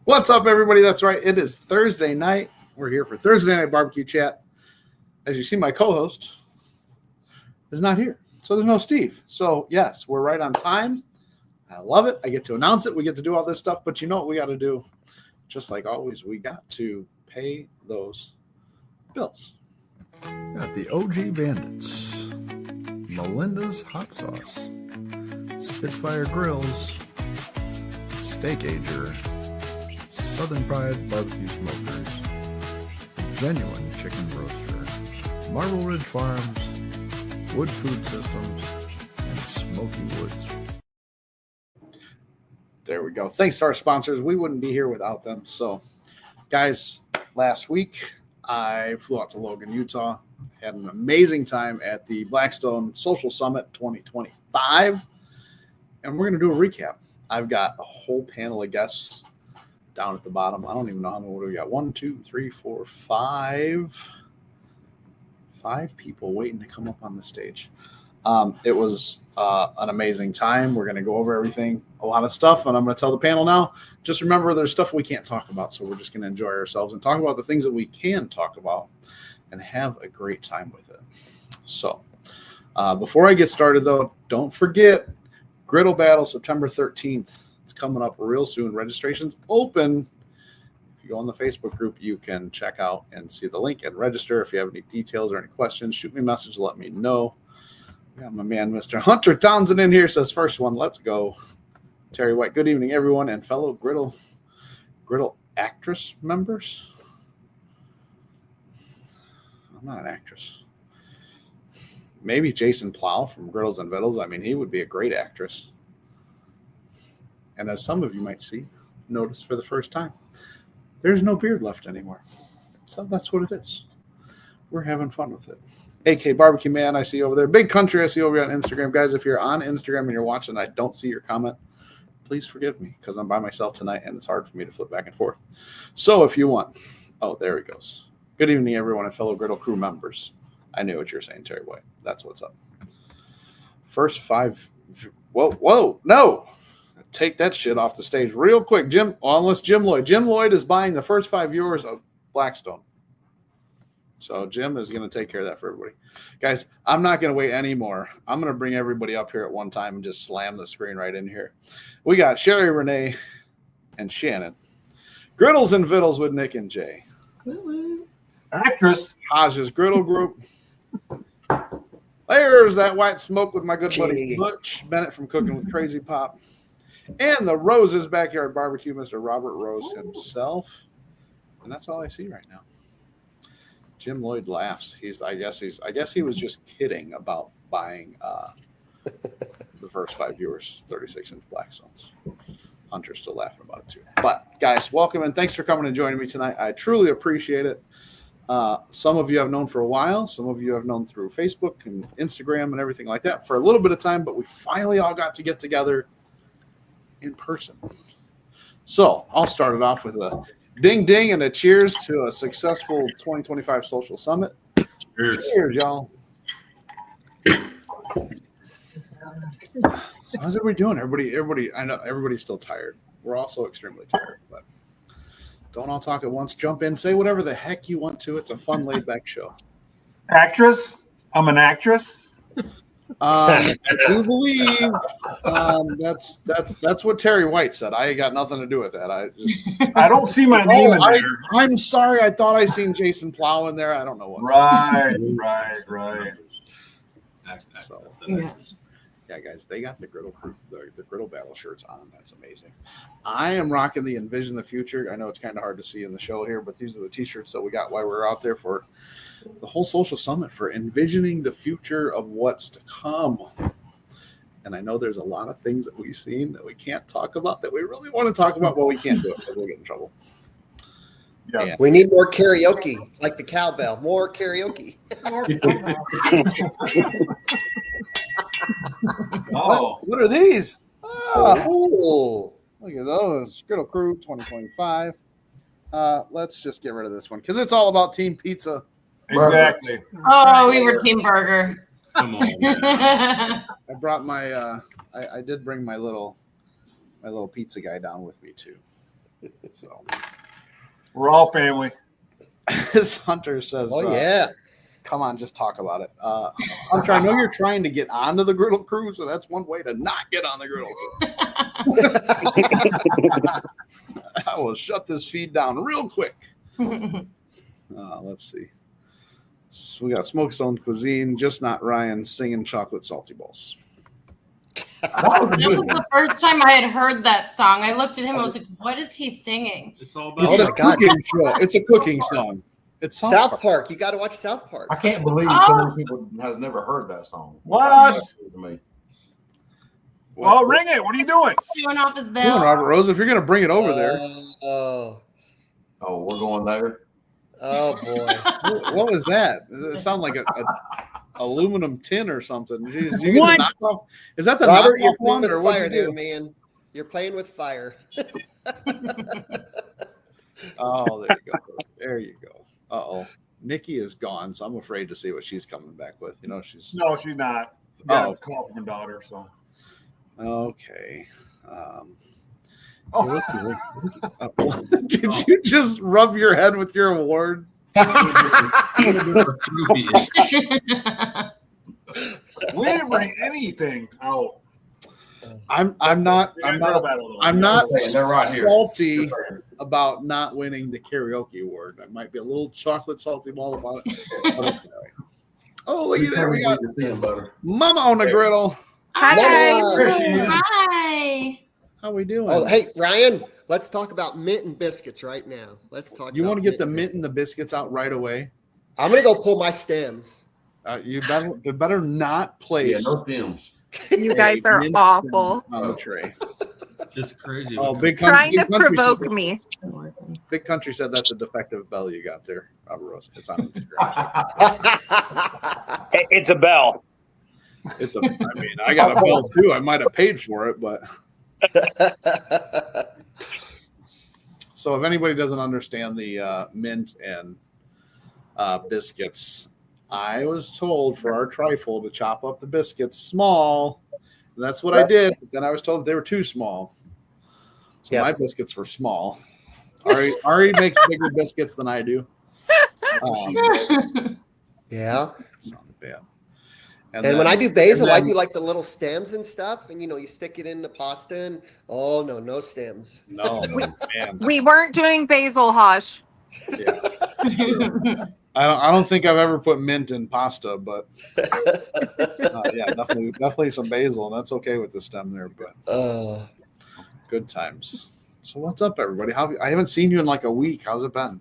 What's up, everybody? That's right. It is Thursday night. We're here for Thursday Night Barbecue Chat. As you see, my co-host is not here. So there's no Steve. So, yes, we're right on time. I love it. I get to announce it. We get to do all this stuff. But you know what we got to do? Just like always, we got to pay those bills. Got the OG Bandits, Melinda's Hot Sauce, Spitfire Grills, Steak Ager, Southern Pride Barbecue Smokers, Genuine Chicken Roaster, Marble Ridge Farms, Wood Food Systems, and Smoky Woods. There we go. Thanks to our sponsors. We wouldn't be here without them. So, guys, last week I flew out to Logan, Utah. Had an amazing time at the Blackstone Social Summit 2025. And we're going to do a recap. I've got a whole panel of guests down at the bottom. I don't even know how many. What do we got? 1, 2, 3, 4, 5. 5 people waiting to come up on the stage. It was an amazing time. We're going to go over everything, a lot of stuff, and I'm going to tell the panel now. Just remember, there's stuff we can't talk about, so we're just going to enjoy ourselves and talk about the things that we can talk about and have a great time with it. So, before I get started, though, don't forget Griddle Battle, September 13th. It's coming up real soon. Registration's open. If you go on the Facebook group, you can check out and see the link and register. If you have any details or any questions, shoot me a message. Let me know. We got my man, Mr. Hunter Townsend, in here. Says, first one, let's go. Terry White, good evening, everyone, and fellow Griddle actress members. I'm not an actress. Maybe Jason Plow from Griddles and Vittles. I mean, he would be a great actress. And as some of you might notice for the first time, there's no beard left anymore. So that's what it is. We're having fun with it. AK Barbecue Man, I see you over there. Big Country, I see you over on Instagram. Guys, if you're on Instagram and you're watching, I don't see your comment, please forgive me because I'm by myself tonight and it's hard for me to flip back and forth. So if you want, oh, there he goes. Good evening, everyone, and fellow Griddle crew members. I knew what you're saying, Terry White. That's what's up. First 5. Whoa, no. Take that shit off the stage real quick. Unless Jim Lloyd. Jim Lloyd is buying the first 5 viewers of Blackstone. So Jim is going to take care of that for everybody. Guys, I'm not going to wait anymore. I'm going to bring everybody up here at one time and just slam the screen right in here. We got Sherry, Renee, and Shannon. Griddles and Vittles with Nick and Jay. Actress. Hodge's Griddle Group. There's that white smoke with my good buddy Butch Bennett from Cooking with Crazy Pop. And the Rose's Backyard Barbecue, Mr. Robert Rose himself. And that's all I see right now. Jim Lloyd laughs. I guess he was just kidding about buying the first 5 viewers, 36-inch Blackstones. Hunter's still laughing about it too. But guys, welcome and thanks for coming and joining me tonight. I truly appreciate it. Some of you I've known for a while. Some of you have known through Facebook and Instagram and everything like that for a little bit of time, but we finally all got to get together in person. So I'll start it off with a ding ding and a cheers to a successful 2025 Social Summit. Cheers, y'all. So how's everybody doing? Everybody, I know everybody's still tired. We're also extremely tired, but don't all talk at once. Jump in, say whatever the heck you want to. It's a fun, laid-back show. Actress? I'm an actress. I do believe that's what Terry White said. I got nothing to do with that. I don't see my name in there. I'm sorry. I thought I seen Jason Plow in there. I don't know what. Right. So, yeah, guys, they got the Griddle Crew, the Griddle Battle shirts on. That's amazing. I am rocking the Envision the Future. I know it's kind of hard to see in the show here, but these are the T-shirts that we got while we're out there for the whole Social Summit for envisioning the future of what's to come. And I know there's a lot of things that we've seen that we can't talk about that we really want to talk about, but we can't do it because we'll get in trouble. Yeah. We need more karaoke, like the cowbell. More karaoke. What are these? Oh, look at those. Griddle Crew 2025. Let's just get rid of this one because it's all about Team Pizza. Exactly. Oh, we were Team Burger. Come on. I brought my I did bring my little pizza guy down with me too. So We're all family. this Hunter says, Oh yeah. come on, just talk about it. Hunter, I know you're trying to get onto the griddle crew, so that's one way to not get on the griddle crew. I will shut this feed down real quick. Let's see. So we got Smokestone Cuisine, just not Ryan singing chocolate salty balls. That was the first time I had heard that song. I looked at him. I was like, "What is he singing?" It's all about. It's Oh a my God. cooking show. It's a cooking song. It's South Park. You got to watch South Park. I can't believe so many people has never heard that song. What? That's weird to me. Well, ring it. What are you doing? Showing off his Come bell. on, Robert Rose, if you're going to bring it over there. Oh. Oh, we're going there. Oh boy. What was that? It sounded like a aluminum tin or something. Jeez, you get the knockoff? Is that the Robert, knockoff you're playing one with or what? fire there, man. You're playing with fire. Oh, there you go. There you go. Uh-oh. Nikki is gone, so I'm afraid to see what she's coming back with. You know, she's No, she's not. Oh. Call from her daughter. So. okay. Oh. Did you just rub your head with your award? We didn't bring anything out. I'm not They're right here. salty about not winning the karaoke award. I might be a little chocolate salty ball about it. But okay. Oh, look at that. We got Mama on the griddle. Hi, guys. Hi. How we doing? Oh, hey, Ryan, let's talk about mint and biscuits right now. Let's talk You about want to get the and mint and the biscuits out right away? I'm going to go pull my stems. You better not place Yeah, no films. You guys a are mint awful. stem on the tray. Just crazy. Oh, Trying to Big Country provoke said- me. Big Country said that's a defective bell you got there, Robert Rose. It's on Instagram. It's a bell. I mean, I got a bell too. I might have paid for it, but so if anybody doesn't understand the mint and biscuits, I was told for our trifle to chop up the biscuits small. And that's what I did. But then I was told they were too small. So my biscuits were small. Ari makes bigger biscuits than I do. Yeah. Sounded bad. And when I do basil, I do like the little stems and stuff. And, you stick it in the pasta and, oh, no stems. No, man. We weren't doing basil, Hush. Yeah. I don't think I've ever put mint in pasta, but yeah, definitely some basil, and that's okay with the stem there. But good times. So what's up, everybody? I haven't seen you in like a week. How's it been?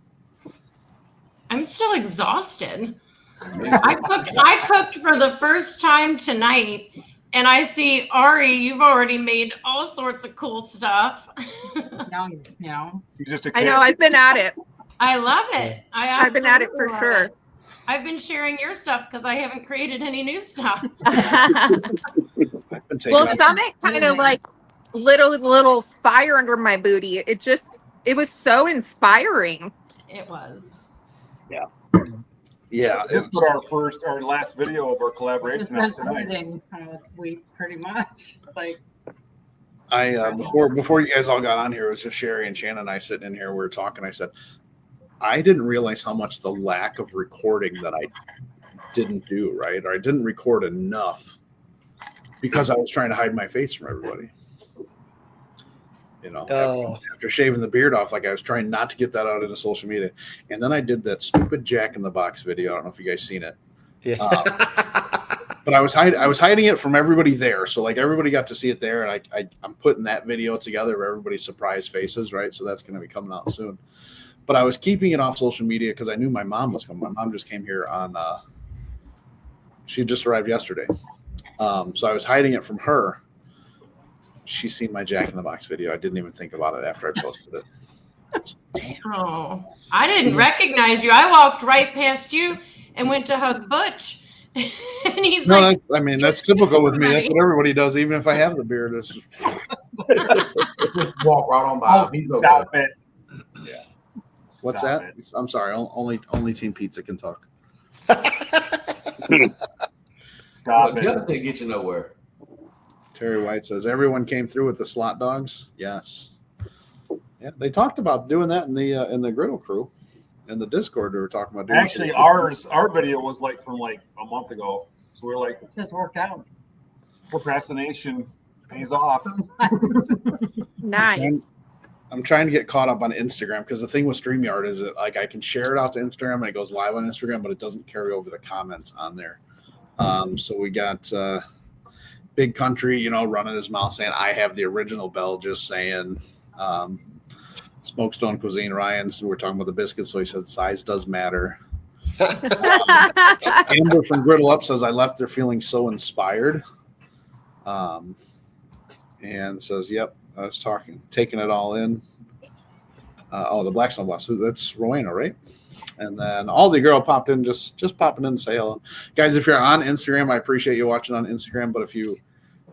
I'm still exhausted. I cooked for the first time tonight, and I see Ari. You've already made all sorts of cool stuff. You're just a kid. I know. I've been at it. I love it. I've been at it for absolutely love sure. it. I've been sharing your stuff because I haven't created any new stuff. Well, Summit kind of like little fire under my booty. It was so inspiring. It was. Yeah. Yeah. This was our last video of our collaboration out tonight. Week, pretty much. Like I before you guys all got on here, it was just Sherry and Shannon and I sitting in here. We were talking. I said, I didn't realize how much the lack of recording that I didn't do, right? Or I didn't record enough because I was trying to hide my face from everybody. After shaving the beard off, like I was trying not to get that out into social media. And then I did that stupid Jack in the Box video. I don't know if you guys seen it. Yeah. But I was hiding it from everybody there. So like everybody got to see it there. And I'm putting that video together of everybody's surprise faces, right? So that's going to be coming out soon. But I was keeping it off social media because I knew my mom was coming. My mom just came here she just arrived yesterday. So I was hiding it from her. She's seen my Jack in the Box video. I didn't even think about it after I posted it. Damn. Oh, I didn't recognize you. I walked right past you and went to hug Butch. And he's like, that's typical with me. That's what everybody does, even if I have the beard. It's just Walk right on by. He's okay. Stop it. Yeah. What's Stop that? it. I'm sorry. Only Team Pizza can talk. Stop it. Just didn't get you nowhere. Terry White says everyone came through with the slot dogs. Yes. Yeah, they talked about doing that in the Griddle Crew, in the Discord. They were talking about doing Actually, our video was like from like a month ago, so we're like, It just worked out. procrastination pays off. Nice. I'm trying to get caught up on Instagram because the thing with StreamYard is that like I can share it out to Instagram and it goes live on Instagram, but it doesn't carry over the comments on there. So we got Big Country, running his mouth saying I have the original bell, just saying Smokestone Cuisine Ryan. So we're talking about the biscuits, so he said size does matter. Amber from Griddle Up says I left there feeling so inspired. And says, yep, I was taking it all in. The Blackstone boss. That's Rowena, right? And then Aldi Girl popped in, just popping in to say hello. Guys, if you're on Instagram, I appreciate you watching on Instagram. But if you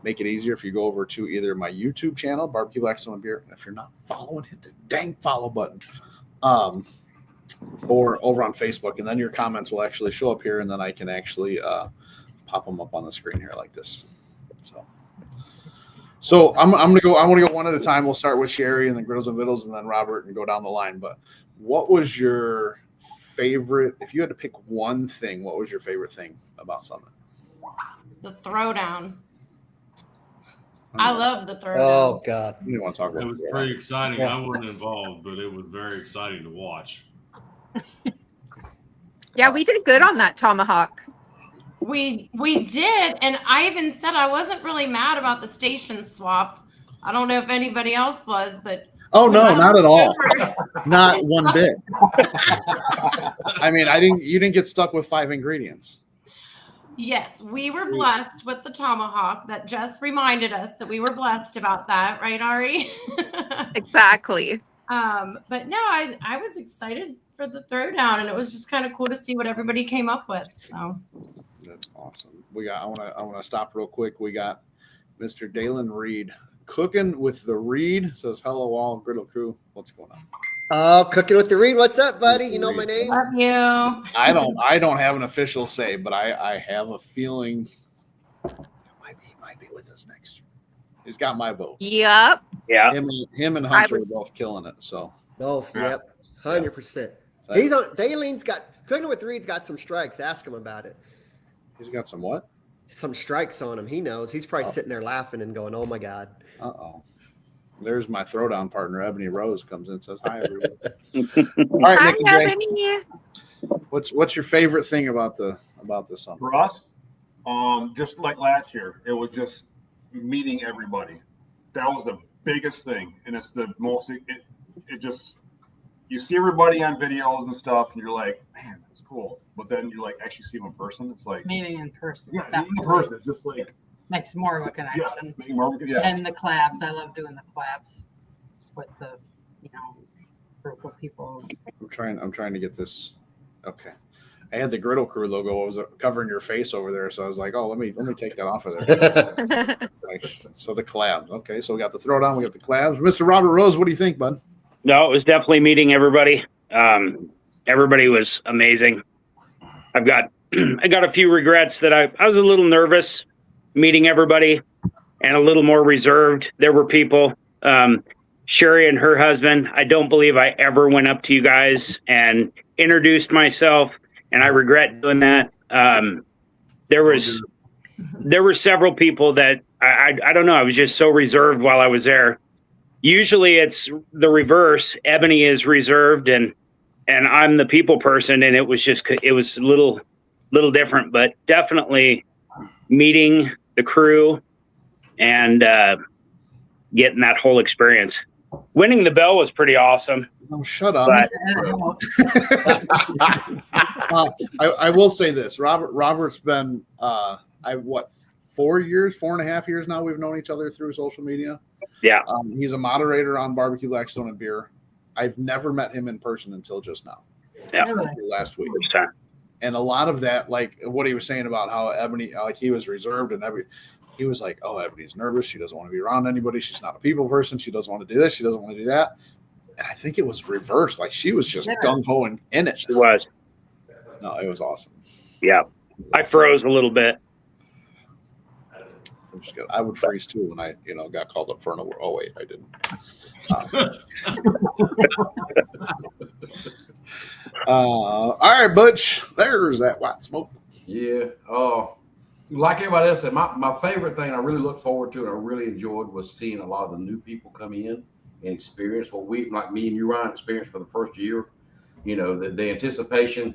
make it easier, if you go over to either my YouTube channel, Barbecue Blackstone and Beer, and if you're not following, hit the dang follow button. Or over on Facebook, and then your comments will actually show up here, and then I can actually pop them up on the screen here like this. So I'm gonna go. I want to go one at a time. We'll start with Sherry and then Griddles and Vittles, and then Robert, and go down the line. But what was your favorite? If you had to pick one thing, what was your favorite thing about Summit? The throwdown. I love the throwdown. Oh God! You want to talk about it? Was pretty exciting. Yeah. I wasn't involved, but it was very exciting to watch. Yeah, we did good on that tomahawk. We did, and I even said I wasn't really mad about the station swap. I don't know if anybody else was, but oh no, not at all, not one bit. I mean, you didn't get stuck with 5 ingredients. Yes, we were blessed with the tomahawk. That just reminded us that we were blessed about that, right, Ari? Exactly. But no, I was excited for the throwdown, and it was just kind of cool to see what everybody came up with. So that's awesome. I want to stop real quick. We got Mr. Dalen Reed cooking with the Reed. Says hello all Griddle crew. What's going on? Oh, cooking with the Reed. What's up, buddy? You know my name. Love you. I don't have an official say, but I have a feeling he might be with us next year. He's got my vote. Yep. Yeah. Him and Hunter were both killing it. So both. Yep. 100%. He's on. Dalen's got cooking with Reed's got some strikes. Ask him about it. He's got some what? Some strikes on him. He knows. He's probably sitting there laughing and going, "Oh my God." Uh-oh. There's my throwdown partner, Ebony Rose, comes in and says, hi, everyone. All right, hi, Nick Ebony. What's your favorite thing about the summer? For us, just like last year, it was just meeting everybody. That was the biggest thing. And it's the most, it just, you see everybody on videos and stuff, and you're like, man, that's cool. But then you like actually see them in person. It's like meeting in person. Yeah, meeting in person. It's just like, makes more of a connection. Yeah. And the collabs. I love doing the collabs with the, group of people. I'm trying to get this. Okay. I had the Griddle Crew logo. I was covering your face over there. So I was like, oh, let me take that off of there. So the collabs. Okay. So we got the throwdown. We got the collabs. Mr. Robert Rose, what do you think, bud? No, it was definitely meeting everybody. Everybody was amazing. I got a few regrets that I was a little nervous meeting everybody and a little more reserved. There were people, Sherry and her husband. I don't believe I ever went up to you guys and introduced myself, and I regret doing that. There were several people that I don't know. I was just so reserved while I was there. Usually it's the reverse. Ebony is reserved and I'm the people person, and it was a little different, but definitely meeting the crew and getting that whole experience. Winning the bell was pretty awesome. Oh, shut up. I will say this. Robert's been 4.5 years now we've known each other through social media. Yeah. He's a moderator on Barbecue Blackstone and Beer. I've never met him in person until just now. Yeah. Last week. And a lot of that, like what he was saying about how Ebony, like he was reserved and he was like, oh, Ebony's nervous. She doesn't want to be around anybody. She's not a people person. She doesn't want to do this. She doesn't want to do that. And I think it was reversed. Like she was just gung-ho and in it. She was. No, it was awesome. Yeah. I froze a little bit. I'm just kidding. I would freeze too when I, got called up for an award. Oh wait, I didn't. All right, Butch. There's that white smoke. Yeah. Like everybody else said, my favorite thing I really look forward to and I really enjoyed was seeing a lot of the new people come in and experience what we, like me and you, Ryan, experienced for the first year. The anticipation,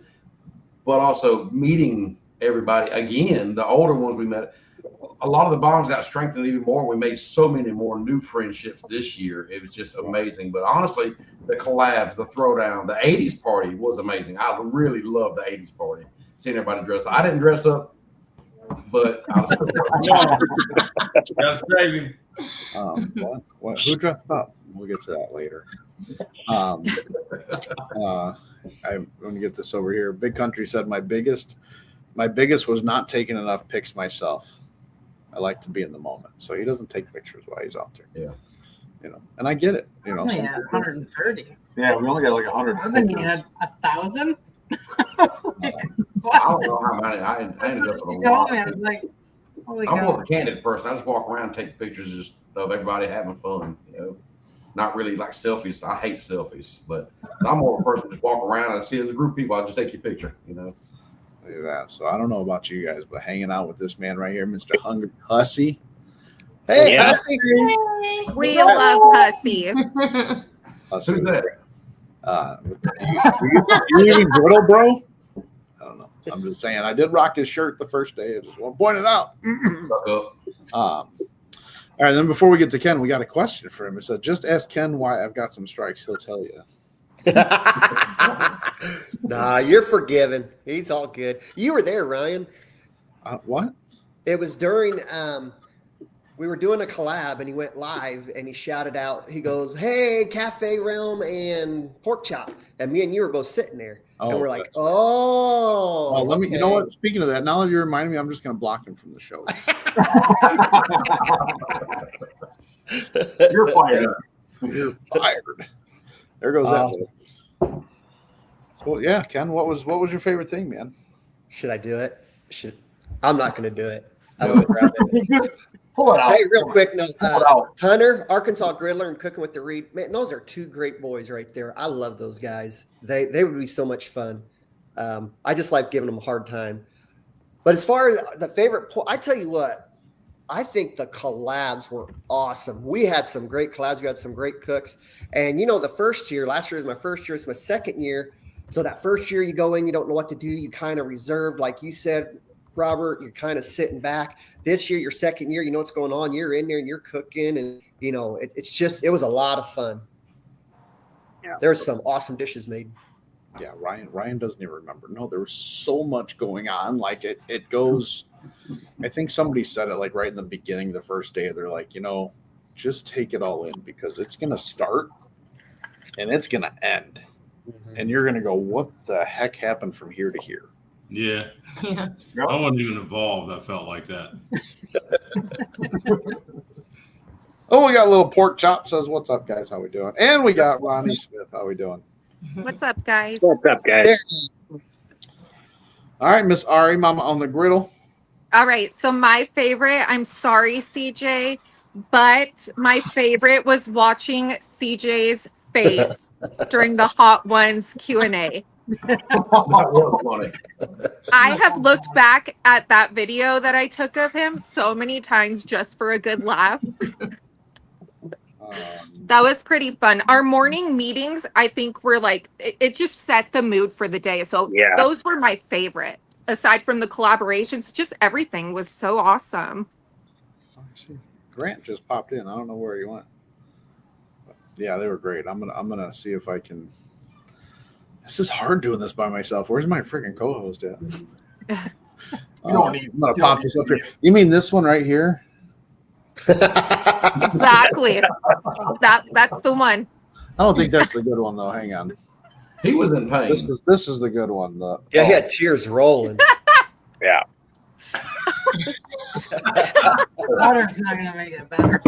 but also meeting everybody again. The older ones we met, a lot of the bonds got strengthened even more. We made so many more new friendships this year. It was just amazing. But honestly, the collabs, the throwdown, the 80s party was amazing. I really loved the 80s party. Seeing everybody dress up. I didn't dress up, but I was That's crazy. What? Who dressed up? We'll get to that later. I'm going to get this over here. Big Country said my biggest was not taking enough pics myself. I like to be in the moment, so he doesn't take pictures while he's out there. Yeah, and I get it. We only had 130. Yeah, we only got like 100. I've been had 1,000. I don't know how many. I ended up with a lot. I was like, holy I'm more God. of a candid person. I just walk around and take pictures just of everybody having fun. Not really like selfies. I hate selfies, but I'm more of a person just walk around and see there's a group of people. I'll just take your picture. Look at that. So I don't know about you guys, but hanging out with this man right here, Mr. Hungry Hussy. Hey, Yeah. Hussy. We love Hussy. Hussy Who's was that? great. You eating griddle, bro? I don't know. I'm just saying. I did rock his shirt the first day. I just want to point it out. All right. Then before we get to Ken, we got a question for him. It said, "Just ask Ken why I've got some strikes. He'll tell you." Nah, you're forgiven. He's all good. You were there, Ryan. What? It was during we were doing a collab and he went live and he shouted out, he goes, "Hey, Cafe Realm and Pork Chop." And me and you were both sitting there. And we're like, "Oh, well, let me, okay." you know what? Speaking of that, now that you reminded me, I'm just going to block him from the show. You're fired. You're fired. There goes that. So yeah, Ken, what was your favorite thing, man? Should I do it? I'm not going to do it. I would grab it. Pull it out. Hey, real quick, no, Pull it out. Hunter, Arkansas Griddler, and Cooking with the Reed. Man, those are two great boys right there. I love those guys. They would be so much fun. I just like giving them a hard time. But as far as the favorite, I tell you what, I think the collabs were awesome. We had some great collabs. We had some great cooks. And, the first year, last year was my first year. It's my second year. So that first year you go in, you don't know what to do. You kind of reserved, like you said, Robert, you're kind of sitting back. This year, your second year, you know what's going on. You're in there and you're cooking, and it was a lot of fun. Yeah. There's some awesome dishes made. Yeah, Ryan doesn't even remember. No, there was so much going on. Like it goes. I think somebody said it like right in the beginning, the first day. They're like, just take it all in because it's gonna start and it's gonna end, and you're gonna go, what the heck happened from here to here? Yeah. Yeah. I wasn't even involved. I felt like that. Oh, we got a little Pork Chop says, "What's up, guys? How we doing?" And we got Ronnie Smith. How we doing? What's up, guys? What's up, guys? All right, Miss Ari, Mama on the griddle. All right. So my favorite, I'm sorry, CJ, but my favorite was watching CJ's face during the Hot Ones Q&A. I have looked back at that video that I took of him so many times just for a good laugh. That was pretty fun. Our morning meetings, I think, were like, it just set the mood for the day. So Yeah. Those were my favorite. Aside from the collaborations, just everything was so awesome. Grant just popped in. I don't know where he went. But yeah, they were great. I'm gonna see if I can. This is hard doing this by myself. Where's my freaking co-host at? I'm gonna pop this up here. You mean this one right here? Exactly. That's the one. I don't think that's the good one though. Hang on. He was in pain. This is the good one. He had tears rolling. Yeah. Water's not gonna make it better.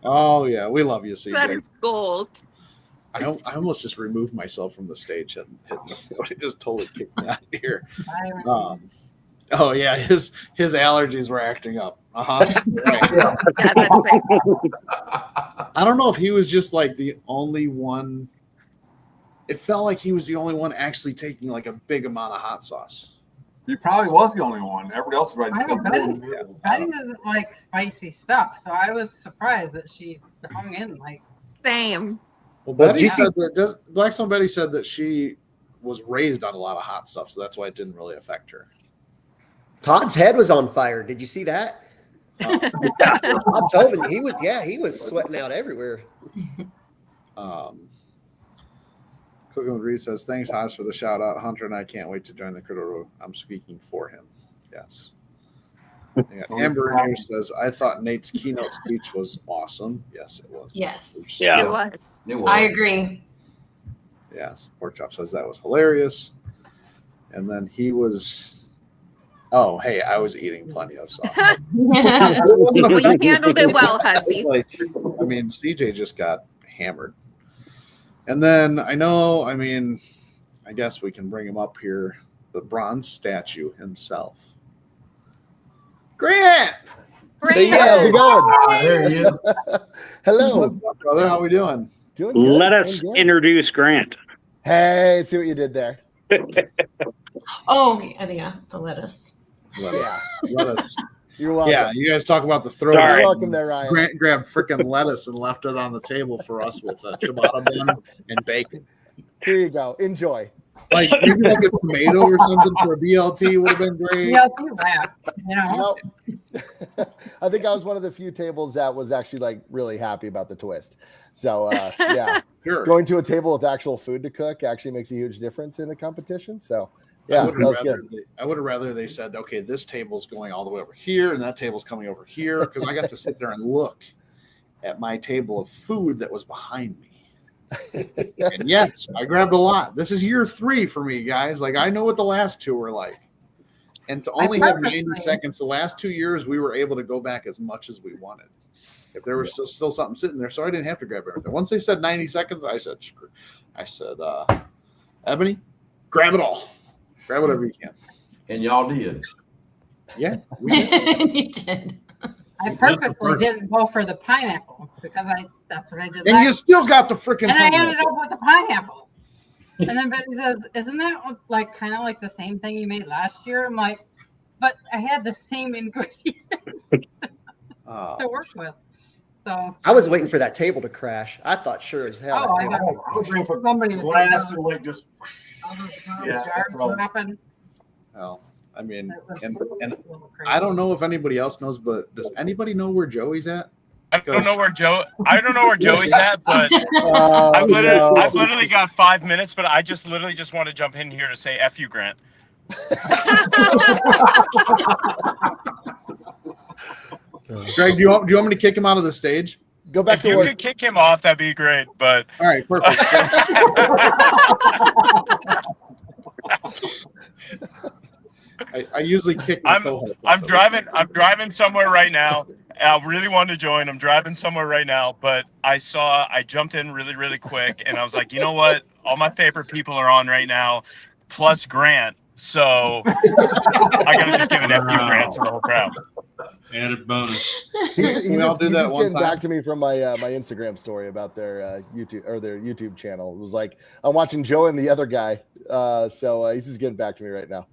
Oh yeah, we love you, CJ. That is gold. I almost just removed myself from the stage and hit the floor. It just totally kicked me out of here. Oh yeah, his allergies were acting up. Right. Yeah, that's it. I don't know if he was just like the only one. It felt like he was the only one actually taking like a big amount of hot sauce. He probably was the only one. Everybody else was I ready know, to Betty doesn't like spicy stuff, so I was surprised that she hung in like. Same. Well, Well, Betty did you see- said that Blackstone Betty said that she was raised on a lot of hot stuff, so that's why it didn't really affect her. Todd's head was on fire. Did you see that? Oh. Todd Tobin, he was sweating out everywhere. Cooking with Reed says, thanks, Haas, for the shout out. Hunter and I can't wait to join the crew. I'm speaking for him. Yes. Yeah. Amber in here says, I thought Nate's keynote speech was awesome. Yes, it was. Yes. Yeah. It was. It was. I agree. Yes. Pork Chop says that was hilarious. And then he was, oh, hey, I was eating plenty of sauce. Well, you handled it well, Hussy. I mean, CJ just got hammered. And then I guess we can bring him up here, the bronze statue himself. Grant! Great. How's it going? There he is. Hello. What's up, brother? How we doing? Doing good. Let us doing good. introduce Grant. Hey, see what you did there. Oh, yeah, the lettuce. Yeah. Let us. You're welcome. Yeah, you guys talk about the throw. Sorry. You're welcome there, Ryan. Grant grabbed freaking lettuce and left it on the table for us with a ciabatta bun and bacon. Here you go. Enjoy. Like maybe like a tomato or something for a BLT would have been great. Yeah, wrap, you know. Nope. I think I was one of the few tables that was actually like really happy about the twist. So yeah, Sure. going to a table with actual food to cook actually makes a huge difference in a competition. So yeah, that was good. I would have rather they said, okay, this table's going all the way over here and that table's coming over here, because I got to sit there and look at my table of food that was behind me. And yes, I grabbed a lot. This is year 3 for me, guys. Like I know what the last 2 were like. And to only have 90 seconds, the last 2 years, we were able to go back as much as we wanted. If there was still something sitting there, so I didn't have to grab everything. Once they said 90 seconds, I said, screw. I said, Ebony, grab it all. Grab whatever you can. And y'all did. Yeah. We did. You did. I purposely didn't go for the pineapple because that's what I did. And you still got the freaking and I pineapple. ended up with the pineapple. And then Betty says, "Isn't that like kind of like the same thing you made last year?" I'm like, "But I had the same ingredients to work with." So I was waiting for that table to crash. I thought sure as hell. Oh, that I table know. was gonna crash. Somebody was glass and like just all those Yeah, jars that's what I was- dropping. Well, I mean, It was and a little crazy. I don't know if anybody else knows, but does anybody know where Joey's at? I don't know where Joey's at, but Oh, I've no. literally got 5 minutes, but I just want to jump in here to say F you, Grant. Greg, do you want me to kick him out of the stage? Go back If to you work. could kick him off, that'd be great. But All right, perfect. I usually kick my co-host. I'm driving somewhere right now. I really wanted to join. I'm driving somewhere right now, but I jumped in really, really quick, and I was like, you know what? All my favorite people are on right now, plus Grant. So I gotta just give an F you, Grant, to the whole crowd. Added bonus. He's all do that just one getting time? back to me from my my Instagram story about their YouTube channel. It was like I'm watching Joe and the other guy. So he's just getting back to me right now.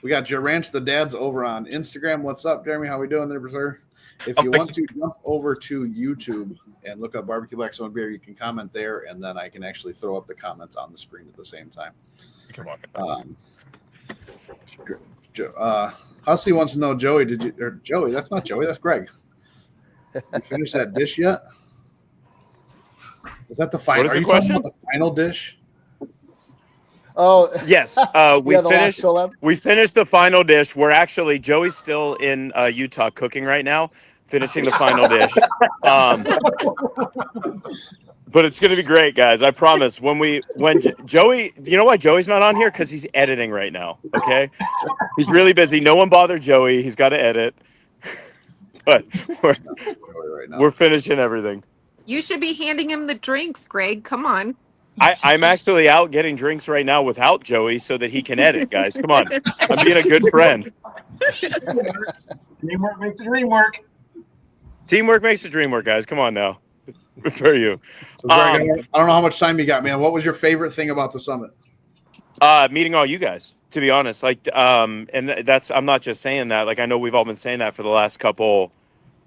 We got your Ranch the Dads over on Instagram. What's up, Jeremy? How we doing there, sir? If you want to jump over to YouTube and look up Barbecue Blackstone Beer, you can comment there, and then I can actually throw up the comments on the screen at the same time. Hussey wants to know, Joey, Joey, that's not Joey, that's Greg. You finished that dish yet? Is that the final? What is Are the you talking question? about the final dish? Oh Yes, we yeah, the last finished. collab? We finished the final dish. We're actually Joey's still in Utah cooking right now, finishing the final dish. But it's gonna be great, guys. I promise. When Joey, you know why Joey's not on here? Because he's editing right now. Okay, he's really busy. No one bothered Joey. He's got to edit. But we're finishing everything. You should be handing him the drinks, Greg. Come on. I'm actually out getting drinks right now without Joey so that he can edit, guys. Come on. I'm being a good friend. Teamwork makes the dream work. Teamwork makes the dream work, guys. Come on now. For you. So Greg, I don't know how much time you got, man. What was your favorite thing about the summit? Meeting all you guys, to be honest. Like, and that's, I'm not just saying that. Like, I know we've all been saying that for the last couple,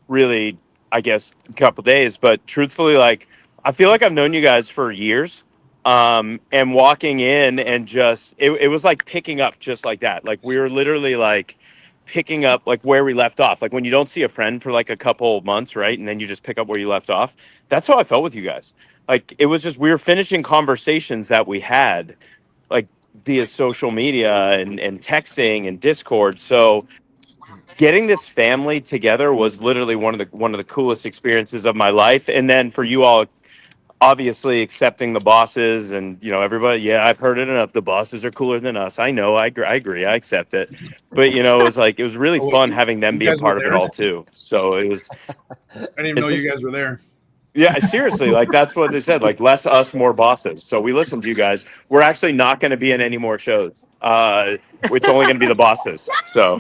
really, I guess, couple days. But truthfully, like, I feel like I've known you guys for years. And walking in and just, it was like picking up just like that. Like, we were literally like picking up like where we left off. Like when you don't see a friend for like a couple months, right? And then you just pick up where you left off. That's how I felt with you guys. Like, it was just, we were finishing conversations that we had like via social media and texting and Discord. So getting this family together was literally one of the coolest experiences of my life. And then for you all, obviously accepting the bosses and, you know, everybody, yeah, I've heard it enough. The bosses are cooler than us. I know, I agree, I accept it. But, you know, it was really fun having them be a part of it all too. So it was. I didn't even know you guys were there. Yeah, seriously, like that's what they said, like less us, more bosses. So we listened to you guys. We're actually not going to be in any more shows. It's only going to be the bosses. So.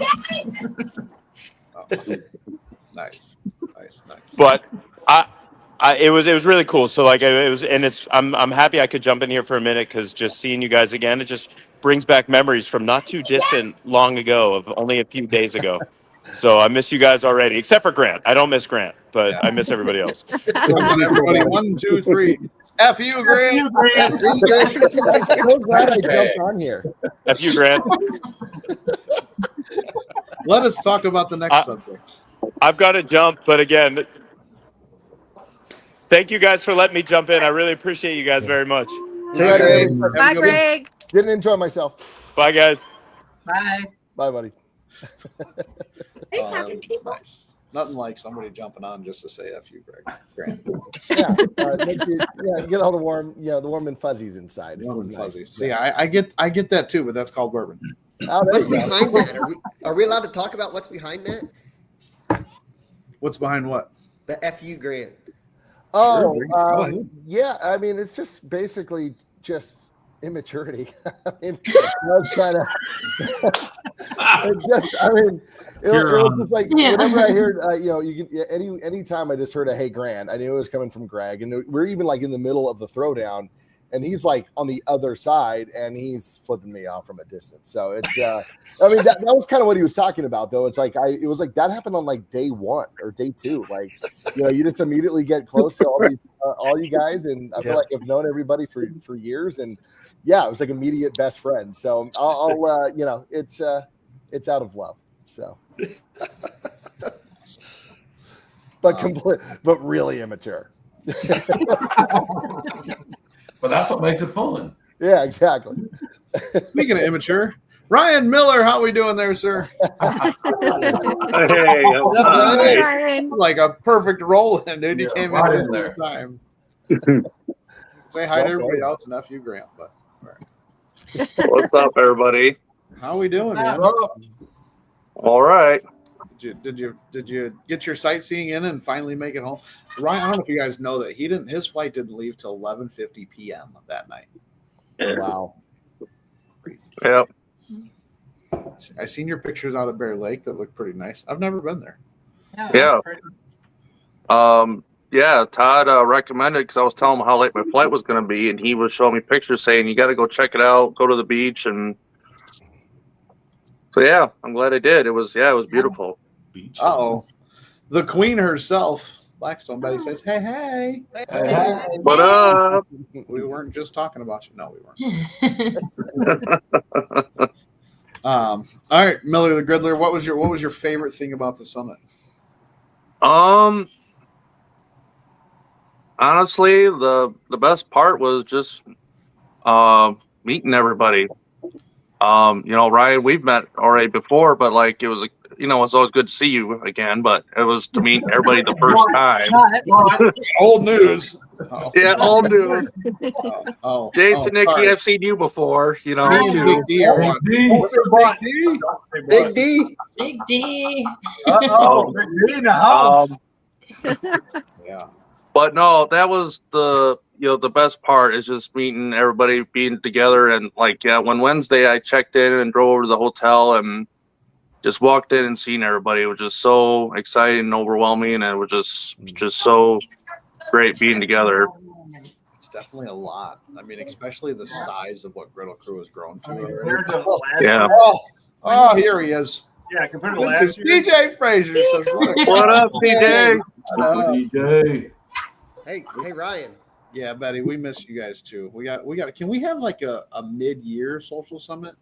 Nice. But it was really cool. So like it was, and it's I'm happy I could jump in here for a minute because just seeing you guys again, it just brings back memories from not too distant long ago, of only a few days ago. So I miss you guys already, except for Grant. I don't miss Grant, but I miss everybody else. Everybody, 1, 2, 3. F you, Grant. I'm so glad I jumped on here. F you, Grant. Let us talk about the next subject. I've got to jump, but again, thank you guys for letting me jump in. I really appreciate you guys very much. Bye, Greg. Bye, Greg. Didn't enjoy myself. Bye, guys. Bye. Bye, buddy. Nice. Nothing like somebody jumping on just to say F you, Grant. Yeah, you get all the warm, the warm and fuzzies inside. Warm and fuzzies. See, I get that too, but that's called bourbon. What's behind that? Are we allowed to talk about what's behind that? What's behind what? The FU Grant. Oh, Sure, yeah. I mean, it's just basically just immaturity. I mean, that's kind of. It was just like whenever I heard, anytime I just heard a "Hey Grant," I knew it was coming from Greg, and we're even like in the middle of the throwdown, and he's like on the other side, and he's flipping me off from a distance. So it's, I mean, that was kind of what he was talking about, though. It's like it was like that happened on like day 1 or day 2. Like, you just immediately get close to all you guys, and I feel like I've known everybody for years, and yeah, it was like immediate best friend. So I'll it's out of love. So, but really immature. But that's what makes it fun. Yeah, exactly. Speaking of immature, Ryan Miller, how we doing there, sir? Hey, Ryan. Like a perfect roll in, dude. You came right in in there. time. Say hi to everybody else and F you, Grant. But what's up, everybody? how we doing, man? All right. Did you get your sightseeing in and finally make it home? Ryan, I don't know if you guys know that his flight didn't leave till 11:50 p.m. that night. Wow. Yep. I seen your pictures out of Bear Lake that look pretty nice. I've never been there. Yeah. Yeah, Todd recommended, because I was telling him how late my flight was going to be, and he was showing me pictures saying, you got to go check it out, go to the beach. And so, yeah, I'm glad I did. It was beautiful. Uh-oh. The queen herself, Blackstone Betty, says, hey. What up? We weren't just talking about you. No, we weren't. All right, Miller the Griddler, what was your favorite thing about the summit? Honestly, the best part was just meeting everybody. Ryan, we've met already before, but like it was it's always good to see you again, but it was to meet everybody the first time. Old news. Oh. Yeah, old news. Jason, Nikki, sorry. I've seen you before. Me Me too. Big D are on. Big D. Big D. Oh, Big D in the house. Yeah. But no, that was the the best part is just meeting everybody, being together, and like, yeah, when Wednesday I checked in and drove over to the hotel and just walked in and seen everybody, it was just so exciting and overwhelming, and it was just so great being together. It's definitely a lot. I mean, especially the size of what Griddle Crew has grown to. Compared to last Yeah. year, Oh, here he is. yeah, compared to Mr. last year. CJ Frazier says, What up, CJ? DJ. Hey, Ryan. Yeah, Betty, we miss you guys too. We got. Can we have like a mid-year social summit?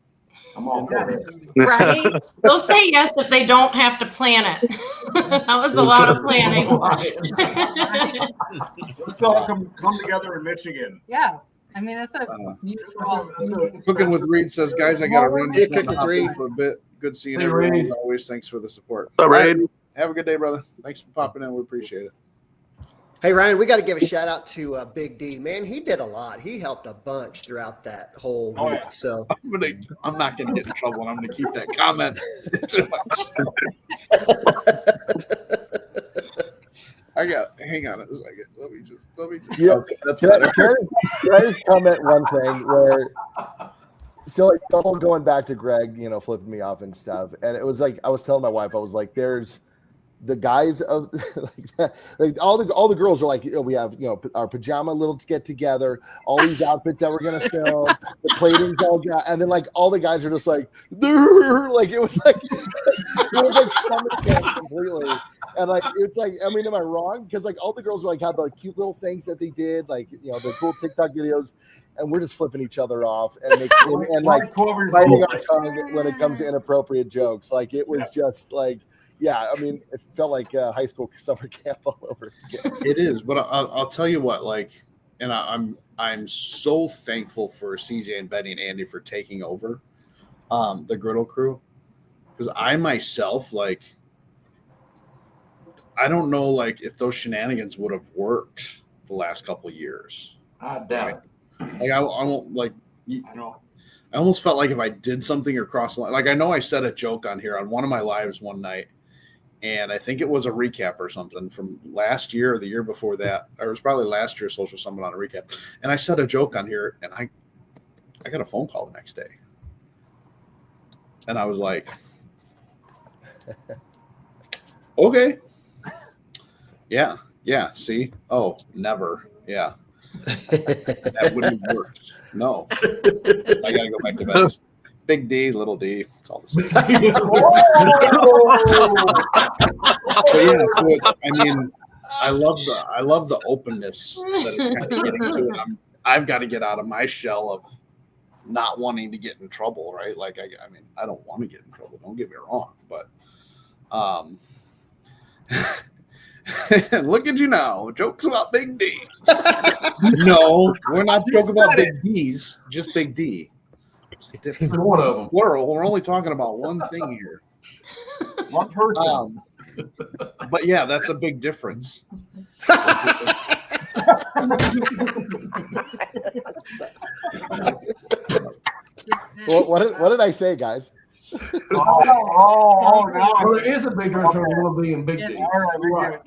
I'm all for it. Right? They'll say yes if they don't have to plan it. That was a lot of planning. Let's all come together in Michigan. Yeah. I mean, that's a mutual. Cooking with Reed says, guys, I got to run. Hey, Just wanna Cooking with hop in Reed. for a bit. Good seeing Hey, everyone. Reed. As always, thanks for the support. What's up, Reed? Have a good day, brother. Thanks for popping in. We appreciate it. Hey, Ryan, we got to give a shout out to Big D. Man, he did a lot. He helped a bunch throughout that whole week. yeah. So I'm not gonna get in trouble, and I'm gonna keep that comment to myself. Hang on a second. Let me just. Yeah. Okay, that's Can I, better. can I just comment one thing where, so like the whole going back to Greg, flipping me off and stuff, and it was like I was telling my wife, I was like, there's the guys of like all the girls are like, we have our pajama little get together, all these outfits that we're gonna film, the plating's all got, and then like all the guys are just like it was like stomach camp completely. And like it's like, I mean, am I wrong? Because like all the girls like have the cute little things that they did, like the cool TikTok videos, and we're just flipping each other off and like biting our tongue when it comes to inappropriate jokes. Like it was just like, yeah, I mean, it felt like high school summer camp all over again. It is, but I'll tell you what, like, and I'm so thankful for CJ and Betty and Andy for taking over the Griddle Crew, because I myself, like, I don't know, like, if those shenanigans would have worked the last couple of years. I doubt it. Like, I won't, like, I almost felt like if I did something or crossed the line, like, I know I said a joke on here on one of my lives one night, and I think it was a recap or something from last year or the year before that. Or it was probably last year's Social Summit on a recap. And I said a joke on here, and I got a phone call the next day. And I was like, okay. Yeah, see? Oh, never. Yeah. That wouldn't have worked. No. I got to go back to bed. Big D, little D, it's all the same. But yeah, so it's, I mean, I love the openness that it's kind of getting to, and I've got to get out of my shell of not wanting to get in trouble, right? Like I mean, I don't want to get in trouble, don't get me wrong, but look at you now, jokes about Big D. No, we're not joking about Big D's, just Big D. one of them. Plural. We're only talking about one thing here. One person. But yeah, that's a big difference. What did I say, guys? Oh, no. Well, there is a big difference between little D and big D. Right.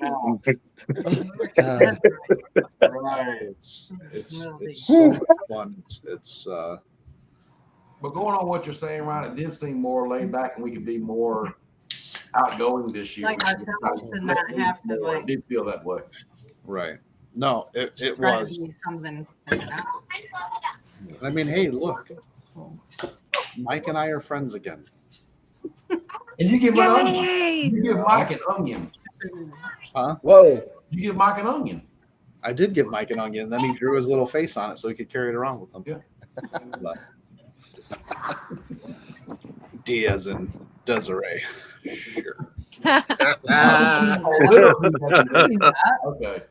It's so fun. It's But going on what you're saying, Ryan, it did seem more laid back, and we could be more outgoing this year. Like ourselves to not have to I like did feel that way. right. No, it try was. to be something. I mean, hey, look, Mike and I are friends again. And you give Yay! you give Mike an onion. Huh? Whoa. You give Mike an onion. I did give Mike an onion. Then he drew his little face on it so he could carry it around with him. Yeah. But Diaz and Desiree. Sure. Okay.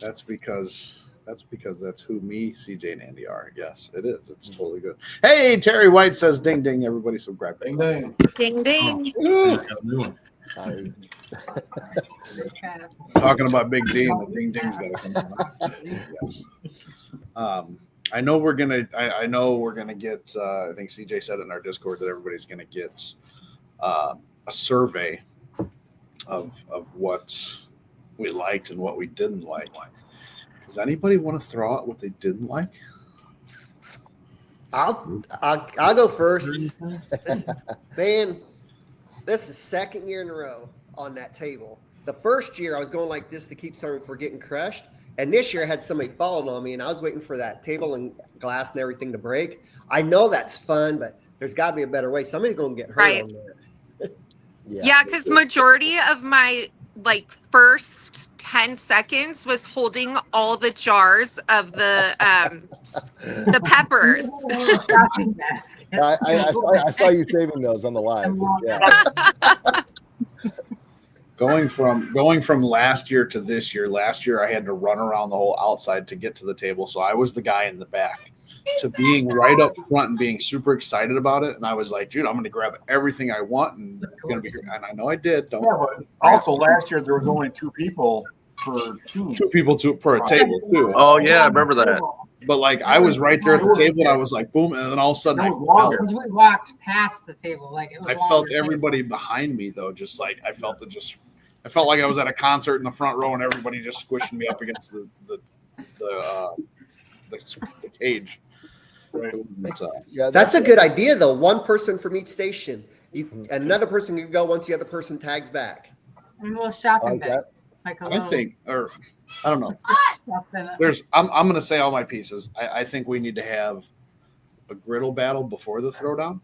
That's because that's who me, CJ, and Andy are. Yes, it is. It's totally good. Hey, Terry White says, "Ding ding, everybody!" So grab it. Ding ding. Ding ding. Sorry. Talking about Big D, and the ding ding's got to come on. Yes. I know we're gonna get. I think CJ said it in our Discord that everybody's gonna get a survey of what we liked and what we didn't like. Does anybody want to throw out what they didn't like? I'll go first. This is second year in a row on that table. The first year I was going like this to keep somebody from getting crushed. And this year I had somebody following on me and I was waiting for that table and glass and everything to break. I know that's fun, but there's got to be a better way. Somebody's going to get hurt on that. Yeah, because majority of my first 10 seconds was holding all the jars of the peppers. I saw you saving those on the live. Yeah. Going from last year to this year, last year I had to run around the whole outside to get to the table. So I was the guy in the back, to being right up front and being super excited about it. And I was like, dude, I'm going to grab everything I want and it's going to be here. And I know I did. But also last year there was only two people per team. Two people per table too. Oh yeah, I remember that. But I was right there at the table and I was like, boom. And then all of a sudden we walked past the table. I felt everybody behind me though. Just I felt like I was at a concert in the front row and everybody just squishing me up against the cage. Right. That's a good idea though. One person from each station. Another person can go once the other person tags back. And we'll shopping bag. I don't know. I'm going to say all my pieces. I think we need to have a griddle battle before the throwdown.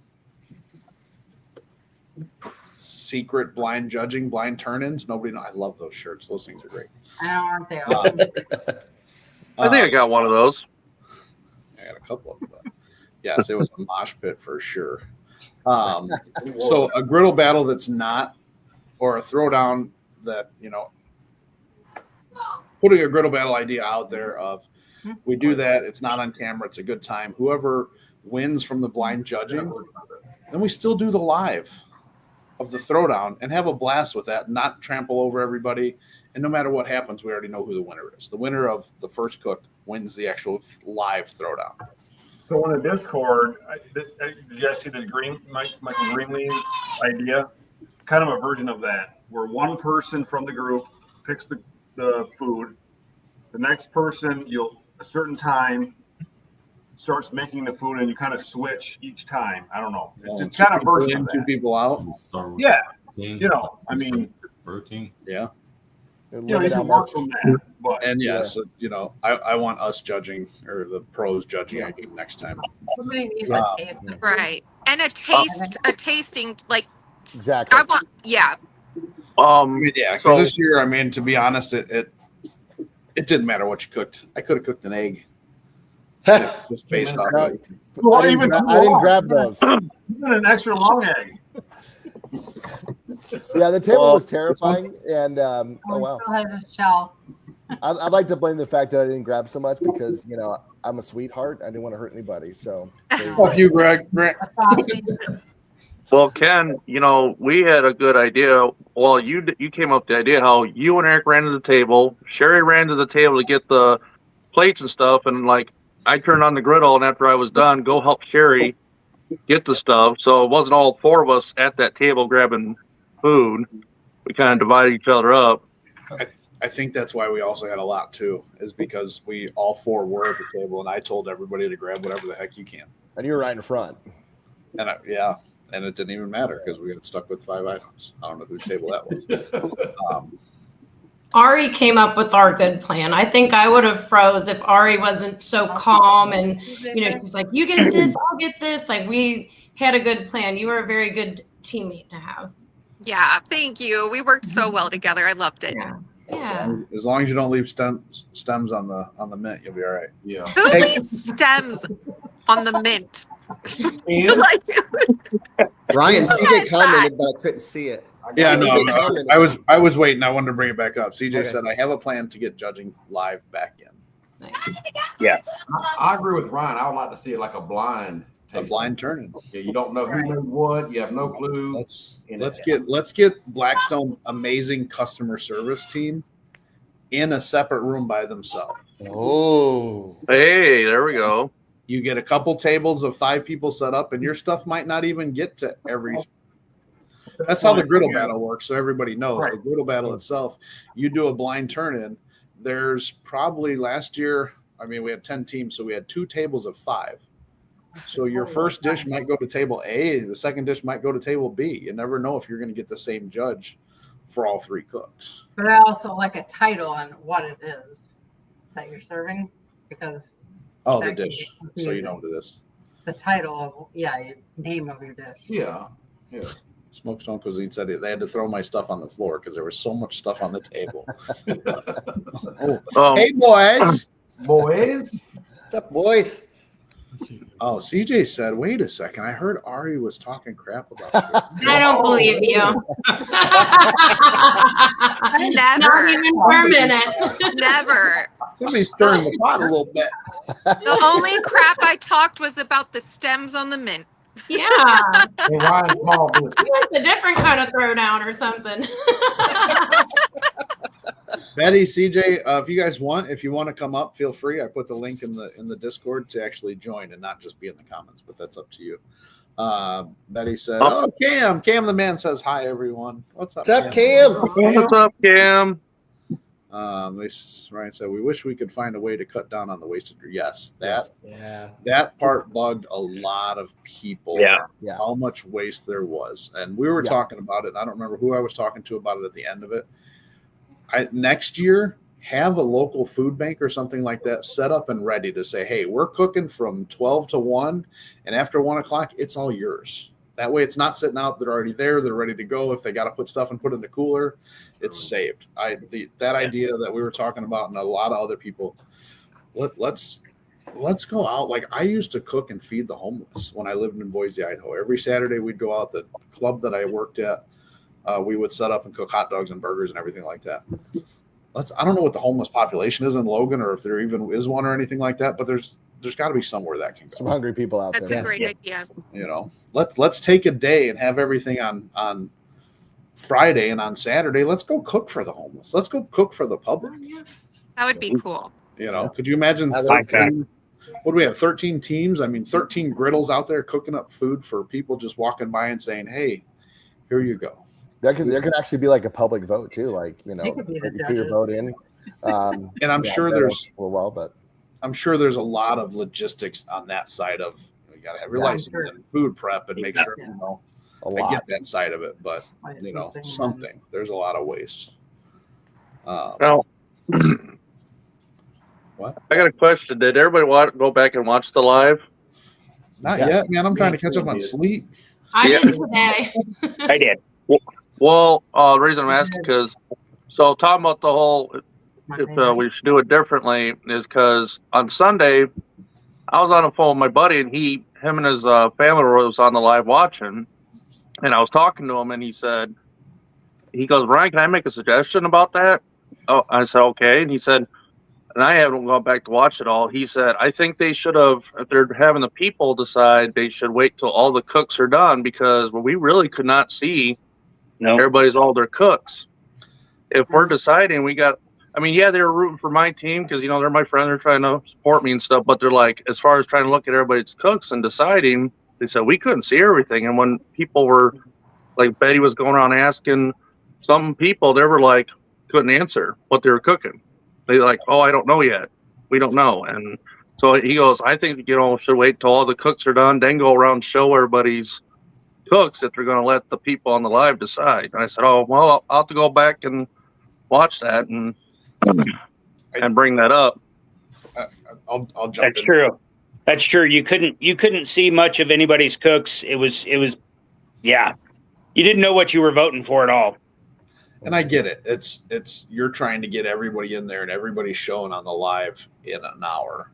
Secret blind judging, blind turn-ins. Nobody knows. I love those shirts. Those things are great. I know, aren't they awesome? I think I got one of those. I got a couple of them. But yes, it was a mosh pit for sure. So a griddle battle that's not, or a throwdown that, putting a griddle battle idea out there of, we do that. It's not on camera. It's a good time. Whoever wins from the blind judging, then we still do the live of the throwdown and have a blast with that, not trample over everybody. And no matter what happens, we already know who the winner is. The winner of the first cook wins the actual live throwdown. So on the Discord, did you guys see the Michael Greenleaf's idea? Kind of a version of that, where one person from the group picks the food. The next person, a certain time, starts making the food, and you kind of switch each time. I don't know. It's kind of version of two people out. Yeah. I mean, protein. Yeah. You can work from that. But and yes, I want us judging, or the pros judging again next time. Somebody needs a taste. Right. And a tasting, exactly. I want, yeah. Because this year, to be honest, it didn't matter what you cooked. I could have cooked an egg. Just based off I didn't grab those. Even an extra long egg. Yeah, the table was terrifying, and oh wow, still has a shell. I'd like to blame the fact that I didn't grab so much because I'm a sweetheart. I didn't want to hurt anybody. So, fuck you, Greg. Well, Ken, we had a good idea. Well, you came up with the idea how you and Eric ran to the table. Sherry ran to the table to get the plates and stuff, and I turned on the griddle, and after I was done, go help Sherry get the stuff. So it wasn't all four of us at that table grabbing food. We kind of divided each other up. I think that's why we also had a lot too, is because we all four were at the table, and I told everybody to grab whatever the heck you can. And you were right in front. And and it didn't even matter because we got stuck with 5 items. I don't know whose table that was. Ari came up with our good plan. I think I would have froze if Ari wasn't so calm and she's like, you get this, I'll get this. We had a good plan. You were a very good teammate to have. Yeah, thank you. We worked so well together. I loved it. Yeah. As long as you don't leave stems on the mint, you'll be all right. Yeah. Who leaves stems on the mint? Ryan, CJ commented, but I couldn't see it. Yeah, no. I was waiting. I wanted to bring it back up. CJ said, I have a plan to get judging live back in. Yeah. I agree with Ryan. I would like to see it like a blind tasting. A blind turn-in. Yeah, you don't know who made what. You have no clue. Let's get Blackstone's amazing customer service team in a separate room by themselves. Oh. Hey, there we go. You get a couple tables of 5 people set up, and your stuff might not even get to every. That's how the griddle battle works. So everybody knows the griddle battle itself. You do a blind turn in. There's probably last year. I mean, we had 10 teams, so we had 2 tables of 5. So your first dish might go to table A, the second dish might go to table B. You never know if you're going to get the same judge for all 3 cooks. But I also like a title on what it is that you're serving, because the dish. So you know what it is. The title of name of your dish. Yeah. Smoked Stone Cuisine said they had to throw my stuff on the floor because there was so much stuff on the table. Hey boys. Boys. What's up, boys? Oh, CJ said, wait a second. I heard Ari was talking crap about you. I don't believe you. Never. Not even for a minute. Never. Somebody's stirring the pot a little bit. The only crap I talked was about the stems on the mint. Yeah. Hey, Ryan, small business. It's a different kind of throwdown or something. Betty, CJ, if you want to come up, feel free. I put the link in the Discord to actually join and not just be in the comments, but that's up to you. Betty said, Cam the man says hi, everyone. What's up, Cam? What's up, Cam? Ryan said, we wish we could find a way to cut down on the wasted. Yes, Yeah. that part bugged a lot of people. Yeah. How much waste there was. And we were talking about it. And I don't remember who I was talking to about it at the end of it. Next year, have a local food bank or something like that set up and ready to say, hey, we're cooking from 12 to 1, and after 1 o'clock, it's all yours. That way it's not sitting out. They're already there. They're ready to go. If they got to put stuff and put in the cooler, it's saved. That idea that we were talking about and a lot of other people, let's go out. Like I used to cook and feed the homeless when I lived in Boise, Idaho. Every Saturday we'd go out. The club that I worked at, we would set up and cook hot dogs and burgers and everything like that. I don't know what the homeless population is in Logan or if there even is one or anything like that, but there's got to be somewhere that can go. Some hungry people out That's there. a great idea. You know, let's take a day and have everything on Friday, and on Saturday, let's go cook for the homeless. Let's go cook for the public. That would be cool. You know, could you imagine 13, what do we have, 13 teams? I mean, 13 griddles out there cooking up food for people just walking by and saying, hey, here you go. There could actually be like a public vote too, like you could be the put your judges. vote in. And I'm sure there's but I'm sure there's a lot of logistics on that side of you got to have your license and food prep and make sure you know. I get that side of it, but you know, there's a lot of waste. Now, what? I got a question. Did everybody go back and watch the live? Not yet, man. I'm trying to catch up on sleep. I did today. I did. Well, the reason I'm asking talking about the whole, if we should do it differently, is because on Sunday, I was on the phone with my buddy, and him and his family was on the live watching, and I was talking to him, and he goes, Ryan, can I make a suggestion about that? Oh, I said, okay. And he said, and I haven't gone back to watch it all. He said, I think they should have, if they're having the people decide, they should wait till all the cooks are done, because we really could not see everybody's all their cooks. If we're deciding they were rooting for my team because, they're my friend. They're trying to support me and stuff. But they're like, as far as trying to look at everybody's cooks and deciding, they said we couldn't see everything. And when people were like, Betty was going around asking some people, they were like, couldn't answer what they were cooking. They're like, oh, I don't know yet. We don't know. And so he goes, I think, should wait till all the cooks are done, then go around and show everybody's cooks if they're going to let the people on the live decide. And I said, oh, well, I'll have to go back and watch that and bring that up. I'll jump That's in. true. That's true. You couldn't see much of anybody's cooks. It was you didn't know what you were voting for at all. And I get it. It's you're trying to get everybody in there and everybody's showing on the live in an hour.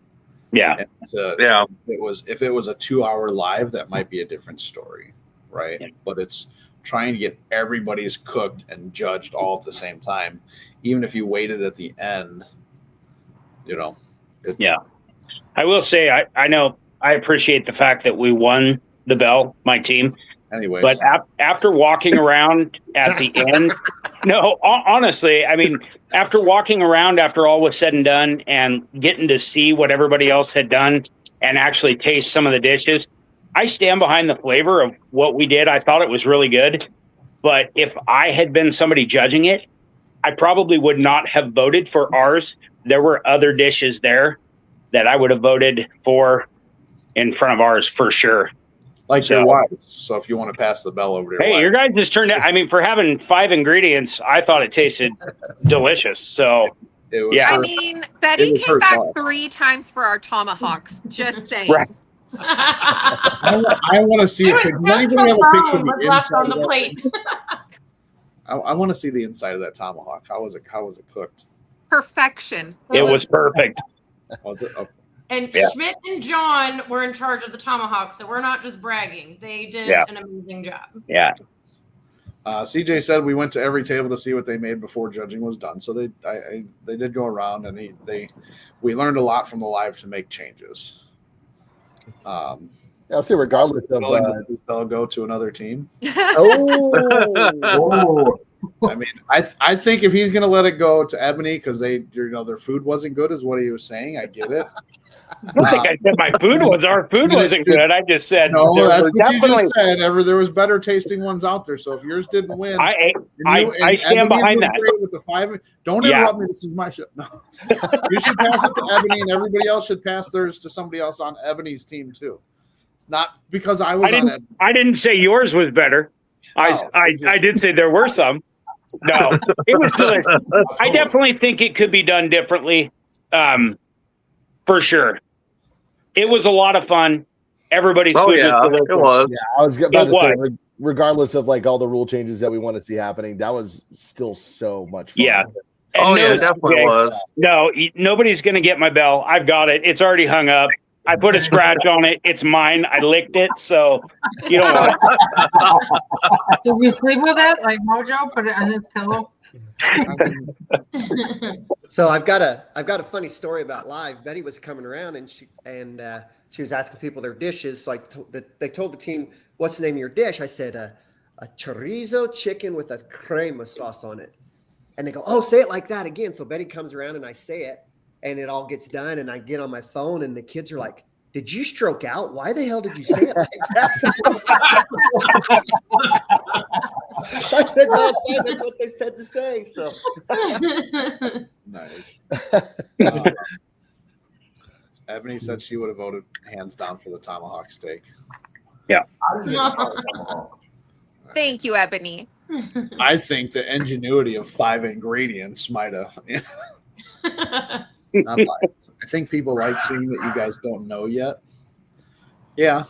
Yeah. And if it was a 2-hour live, that might be a different story, right? Yeah. But it's trying to get everybody's cooked and judged all at the same time. Even if you waited at the end, Yeah. I will say I know I appreciate the fact that we won the bell, my team. Anyways. But after walking around at the end, no, honestly, I mean, after walking around after all was said and done and getting to see what everybody else had done and actually taste some of the dishes, I stand behind the flavor of what we did. I thought it was really good. But if I had been somebody judging it, I probably would not have voted for ours. There were other dishes there that I would have voted for in front of ours for sure. Like your wives. So if you want to pass the bell over to your wife. Your guys has turned out, I mean, for having 5 ingredients, I thought it tasted delicious. So, I mean, Betty came back 3 times for our tomahawks. Just saying. Right. I want to see it. Does anybody have a picture of the inside of that? I want to see the inside of that tomahawk. How was it cooked? Perfection. It was perfect. Was it? Okay. And Schmidt and John were in charge of the tomahawk, so we're not just bragging. They did an amazing job. Yeah. CJ said we went to every table to see what they made before judging was done. So they did go around, and we learned a lot from the live to make changes. I'll say regardless of they'll go to another team. Oh. I mean, I think if he's gonna let it go to Ebony because their food wasn't good, is what he was saying. I get it. I don't think I said our food wasn't good. I just said no. That's what you just said. There was better tasting ones out there. So if yours didn't win, I stand behind that. With the 5, don't interrupt me. This is my show. No, you should pass it to Ebony, and everybody else should pass theirs to somebody else on Ebony's team too. Not because I was on Ebony. I didn't say yours was better. I did say there were some. No, it was delicious. I definitely think it could be done differently. For sure. It was a lot of fun. Everybody's food was delicious. It was. Yeah, I was about to say, regardless of like all the rule changes that we want to see happening, that was still so much fun. Yeah. And it definitely was. No, nobody's going to get my bell. I've got it. It's already hung up. I put a scratch on it. It's mine. I licked it, so you don't want it. Did you sleep with it like Mojo? Put it on his pillow. So I've got a funny story about live. Betty was coming around and she was asking people their dishes. So they told the team, "What's the name of your dish?" I said, "A chorizo chicken with a crema sauce on it." And they go, "Oh, say it like that again." So Betty comes around and I say it. And it all gets done, and I get on my phone, and the kids are like, "Did you stroke out? Why the hell did you say it like that?" I said, "No, that's what they said to say." So nice. Ebony said she would have voted hands down for the tomahawk steak. Yeah. Thank you, Ebony. I think the ingenuity of 5 ingredients might have. I think people like seeing that you guys don't know yet. Yeah,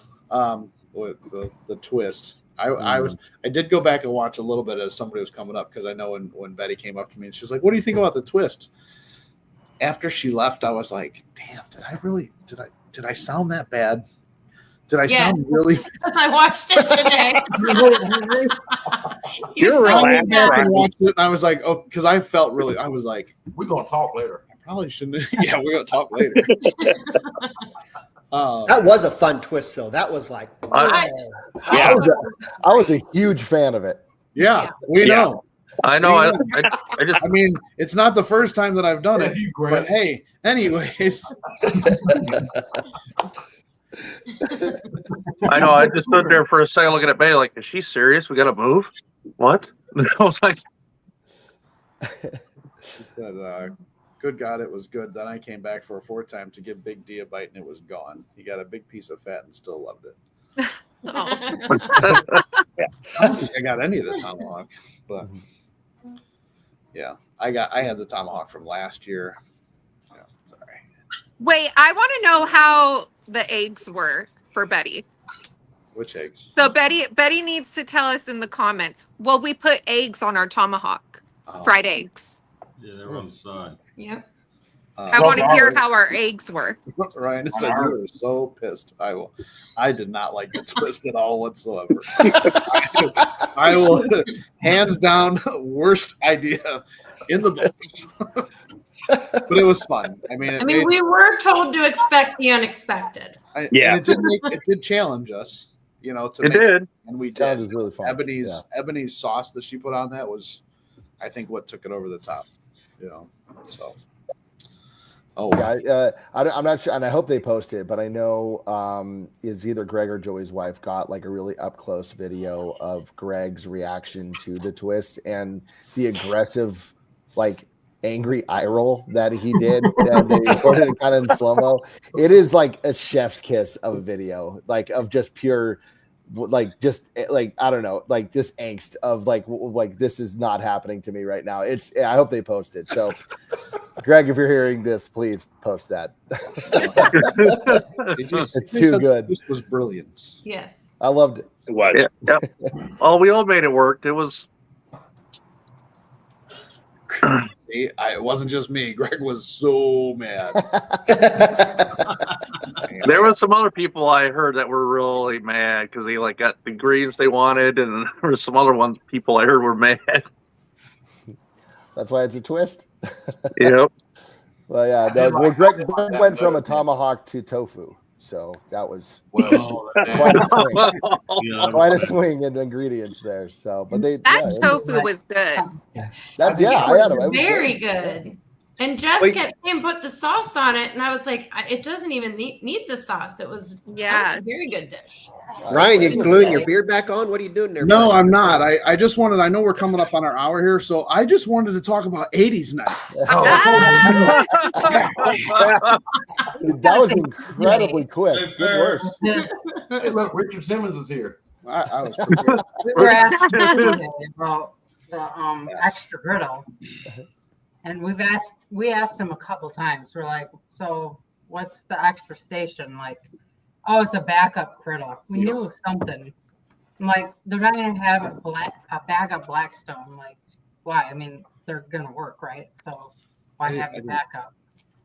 with the twist. I did go back and watch a little bit as somebody was coming up because I know when Betty came up to me and she was like, "What do you think about the twist?" After she left, I was like, "Damn, did I sound that bad? Did I sound really?" I watched it today. You're relaxed. And watched it, and I was like, "Oh," because I felt really. I was like, "We're gonna talk later." Probably shouldn't. Yeah, we're gonna talk later. that was a fun twist, though. That was like, I was a huge fan of it. Yeah, we know. I know. I mean, it's not the first time that I've done it, but hey, anyways. I know. I just stood there for a second looking at Bay like, "Is she serious? We got to move? What?" I was like, she said, "Good God, it was good." Then I came back for a 4th time to give Big D a bite, and it was gone. He got a big piece of fat and still loved it. I don't think I got any of the tomahawk, but yeah, I had the tomahawk from last year. Yeah, sorry. Wait, I want to know how the eggs were for Betty. Which eggs? So Betty needs to tell us in the comments. Well, we put eggs on our tomahawk, fried eggs. Yeah, they were on the side. Yep. I want to hear how our eggs were. Ryan said you were so pissed. I did not like the twist at all whatsoever. I will hands down worst idea in the book. But it was fun. I mean, we were told to expect the unexpected. And it did challenge us, it did, and we did. That was really fun. Ebony's sauce that she put on that was, I think, what took it over the top. So, Oh, yeah. I'm not sure, and I hope they post it, but I know is either Greg or Joey's wife got like a really up close video of Greg's reaction to the twist and the aggressive, like angry eye roll that he did, and they recorded it kind of in slow mo. It is like a chef's kiss of a video, like of just pure. Like just like I don't know, like this angst of like this is not happening to me right now. I hope they post it. So Greg, if you're hearing this, please post that. It's too good. This was brilliant. Yes. I loved it. It was. Yeah. Oh, we all made it work. It was. See, it wasn't just me. Greg was so mad. There were some other people I heard that were really mad because they like got the greens they wanted, and there were some other people I heard were mad. That's why it's a twist. Yep. Well, yeah. No, Greg went from a tomahawk to tofu, so that was quite a swing. Quite a swing in ingredients there. So, but that tofu was good. I had it. Very good. And Jess kept saying put the sauce on it, and I was like, it doesn't even need the sauce. It was a very good dish. Ryan, you gluing your beard back on? What are you doing there? No, buddy? I'm not. I just wanted. I know we're coming up on our hour here, so I just wanted to talk about 80s night. That was incredibly quick. Good work. Hey, look, Richard Simmons is here. I was. We were asked today about the extra griddle, and we asked him a couple times. We're like, so what's the extra station? Like, oh, it's a backup griddle. We knew something. I'm like, they're not gonna have a backup Blackstone. I'm like, why? I mean, they're gonna work, right? So why have a backup?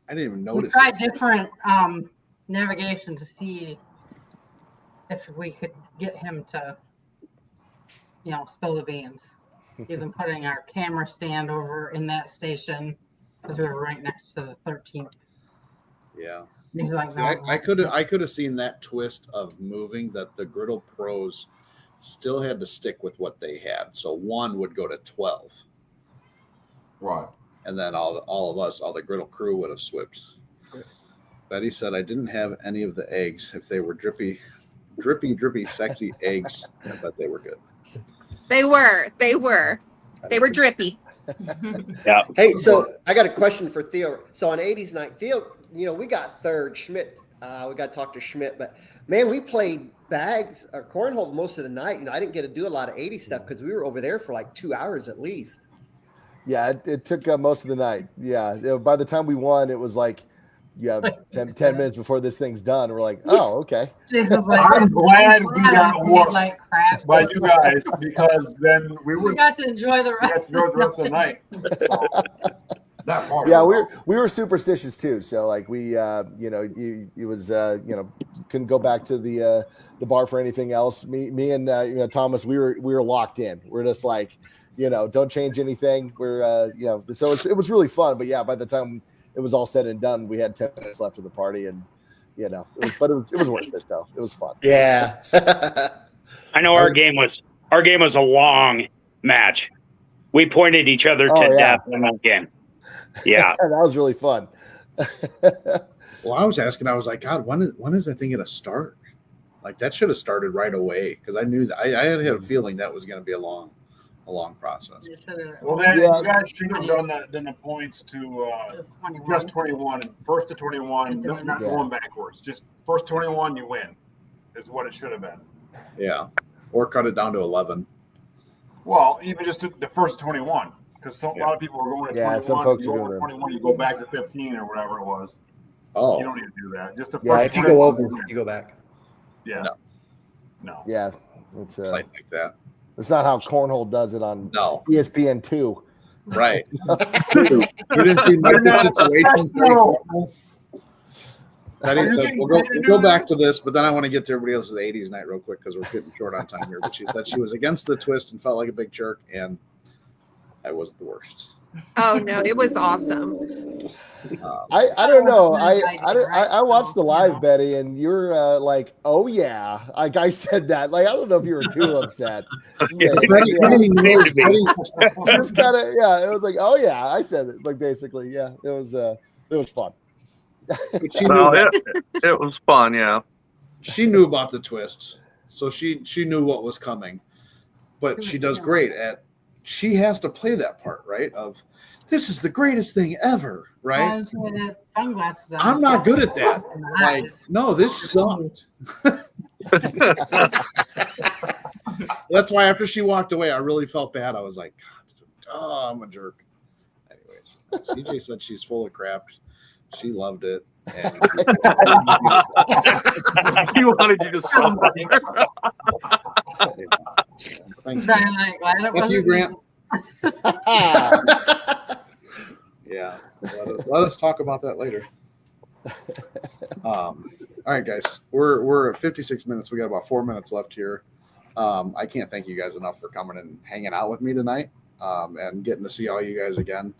I didn't even We notice. tried different navigation to see if we could get him to, spill the beans. Even putting our camera stand over in that station because we were right next to the 13th. Yeah. He's like, no, I could have seen that twist of moving that the Griddle Pros still had to stick with what they had. So one would go to 12. Right. And then all of us, all the Griddle crew would have switched. Betty said I didn't have any of the eggs. If they were drippy, sexy eggs, I bet they were good. They were drippy. Yeah. Hey, so I got a question for Theo. So on 80s night, Theo, we got third. Schmidt, we got to talk to Schmidt, but man, we played bags or cornhole most of the night, and I didn't get to do a lot of 80s stuff because we were over there for like 2 hours at least. Yeah, it took most of the night. Yeah, by the time we won, it was like, 10 minutes before this thing's done. We're like, oh, okay. I'm glad we got whooped by you guys because then we got to enjoy the rest. Of the night. That part. Yeah, we were superstitious too. So like we, it was couldn't go back to the bar for anything else. Me and Thomas, we were locked in. We're just like, don't change anything. We're so it was really fun. But yeah, by the time it was all said and done, we had 10 minutes left of the party, and it was worth it though. It was fun. Yeah. I know our game was a long match. We pointed each other to death in that game. Yeah. That was really fun. Well, I was like, God, when is that thing going to start? Like that should have started right away because I knew that I had a feeling that was going to be a long process. Well, then you guys should have done the points to just 21, first to 21, not going backwards. Just first 21, you win, is what it should have been. Yeah, or cut it down to 11. Well, even just the first 21, because a lot of people were going to 21. Some folks you are go over 21, you go back to 15 or whatever it was. Oh, you don't need to do that. Just the first. Yeah, if you go over, you go back. Yeah. No. Yeah, it's like that. It's not how cornhole does it on ESPN 2. Right. You didn't see Mike's situation. Betty said, we'll go back to this, but then I want to get to everybody else's 80s night real quick because we're getting short on time here. But she said she was against the twist and felt like a big jerk, and I was the worst. Oh no, it was awesome. I don't know. I watched the live, Betty, and you're like, oh yeah. Like I said that. Like I don't know if you were too upset. She was kind of it was like, oh yeah. I said it. Like basically, yeah. It was fun. But she No, knew it was fun. Yeah. she knew about the twists, so she knew what was coming. But she does great at. She has to play that part, right? Of this is the greatest thing ever, right? Sunglasses on. I'm not good at that. Like, no, this sucked. That's why after she walked away, I really felt bad. I was like, oh, I'm a jerk. Anyways, CJ said she's full of crap. She loved it. And He wanted you to suffer. Thank Glad it you, wasn't Grant. Yeah, let us talk about that later. All right, guys, we're at 56 minutes. We got about 4 minutes left here. I can't thank you guys enough for coming and hanging out with me tonight, and getting to see all you guys again.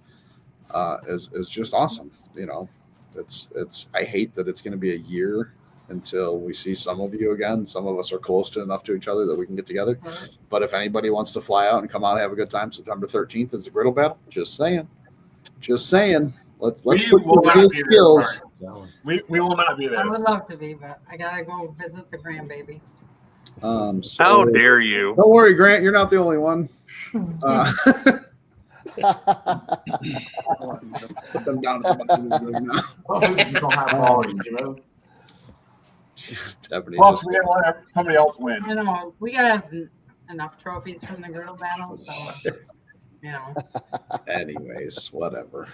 Is just awesome. You know, it's. I hate that it's going to be a year until we see some of you again. Some of us are close to enough to each other that we can get together. But if anybody wants to fly out and come out and have a good time, September 13th is the griddle battle. Just saying. Let's put the skills. We will not be there. I would love to be, but I gotta go visit the grandbaby. So, How dare you? Don't worry, Grant. You're not the only one. Put them down at the bottom of the room now. You don't have qualities, you know. Well, we gotta let somebody else win. I know we gotta have enough trophies from the griddle battle, so you know. Anyways, whatever.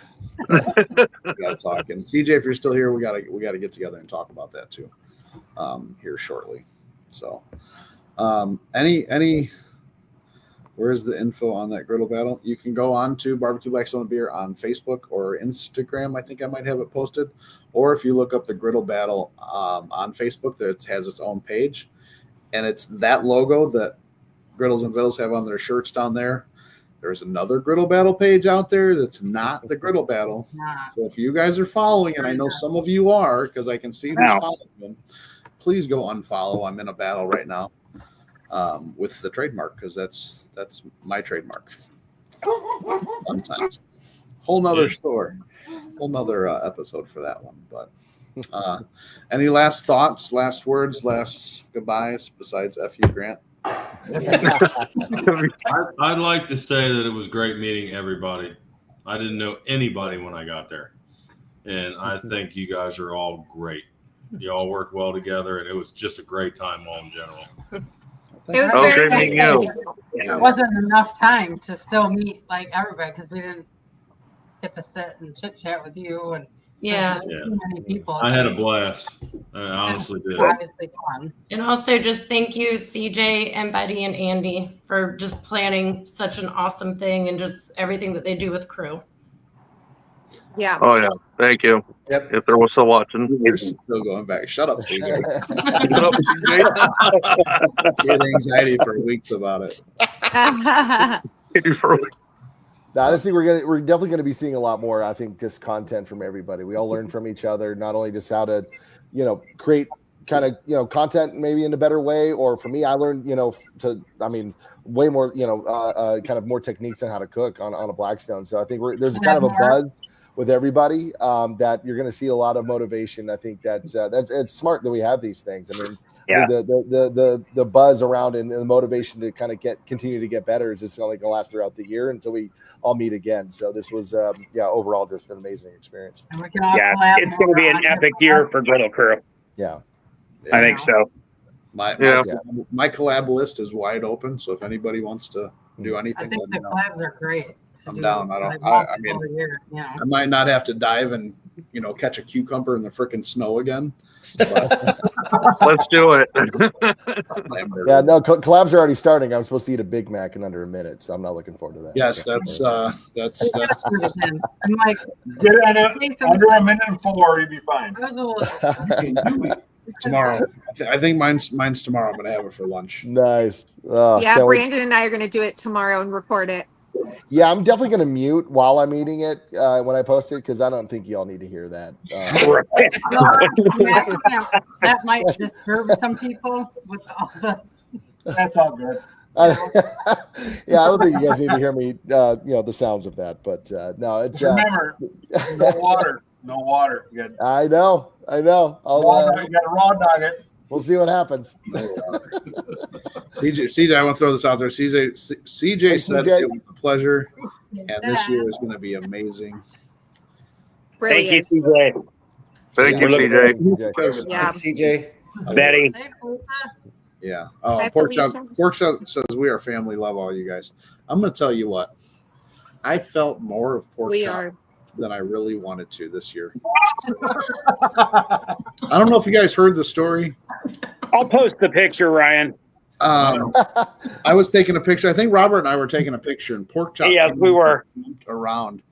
We gotta talk. And CJ, if you're still here, we gotta get together and talk about that too. Here shortly. So, any. Where's the info on that griddle battle? You can go on to Barbecue Blackstone Beer on Facebook or Instagram. I think I might have it posted. Or if you look up the griddle battle on Facebook, that has its own page. And it's that logo that Griddles and Vittles have on their shirts down there. There's another griddle battle page out there that's not the griddle battle. So if you guys are following, and I know some of you are, because I can see who's following them, please go unfollow. I'm in a battle right now. With the trademark, because that's my trademark. Sometimes whole nother episode for that one. But any last thoughts, last words, last goodbyes besides F you, Grant? I'd like to say that it was great meeting everybody. I didn't know anybody when I got there, and I think you guys are all great. You all work well together, and it was just a great time all in general. It was very nice. It wasn't enough time to still meet like everybody because we didn't get to sit and chit chat with you and too many people. I had a blast. I honestly did. Obviously fun. And also just thank you, CJ and Betty and Andy, for just planning such an awesome thing and just everything that they do with crew. Yeah. Oh yeah. Thank you. Yep. If there was still watching. You're still going back. Shut up, CJ. Shut up, CJ. Get anxiety for weeks about it. No, honestly, we're definitely gonna be seeing a lot more. I think just content from everybody. We all learn from each other, not only just how to, create kind of content maybe in a better way, or for me, I learned way more kind of more techniques on how to cook on a Blackstone. So I think there's kind of a buzz with everybody that you're going to see a lot of motivation. I think that's it's smart that we have these things. I mean, the buzz around and the motivation to kind of continue to get better is just only going to last throughout the year until we all meet again. So this was overall just an amazing experience. And we can all collab it's going to be an epic year for Griddle Crew. Yeah, I think so. My collab list is wide open. So if anybody wants to do anything, I think the collabs are great. I'm down. I might not have to dive and catch a cucumber in the frickin' snow again. But let's do it. Yeah, no, collabs are already starting. I'm supposed to eat a Big Mac in under a minute, so I'm not looking forward to that. Yes, that's. I'm like, get it under a minute and 4, you'd be fine. Tomorrow. I think mine's tomorrow. I'm gonna have it for lunch. Nice. Brandon and I are going to do it tomorrow and record it. Yeah, I'm definitely going to mute while I'm eating it when I post it because I don't think y'all need to hear that. That might disturb some people with all the. That's all good. Yeah, I don't think you guys need to hear me, the sounds of that. But no, it's remember, no water. No water. You got I know. you got a raw dog it. We'll see what happens. CJ, I want to throw this out there. CJ said CJ. it was a pleasure, and this year is going to be amazing. Brilliant. Thank you, CJ. Thank you, CJ. Yeah. CJ. Betty. Yeah. Hi, Pork Chop Felicia. says we are family. Love all you guys. I'm going to tell you what. I felt more of Pork We Chop are. than I really wanted to this year. I don't know if you guys heard the story. I'll post the picture, Ryan. I was taking a picture. I think Robert and I were taking a picture, and Pork Chop Yes, we were. around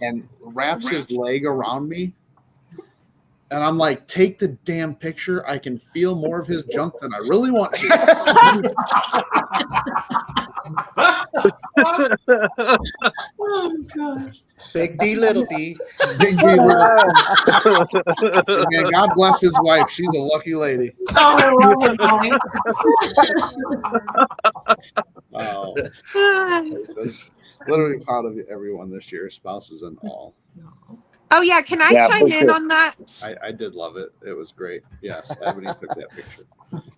and wraps his leg around me. And I'm like, take the damn picture. I can feel more of his junk than I really want to. Oh gosh. Big D, little D. Big D, little D. Man, God bless his wife. She's a lucky lady. Oh, I love it. Oh, says, literally proud of everyone this year, spouses and all. Oh yeah, can I chime in on that? I did love it. It was great. Yes, Ebony took that picture.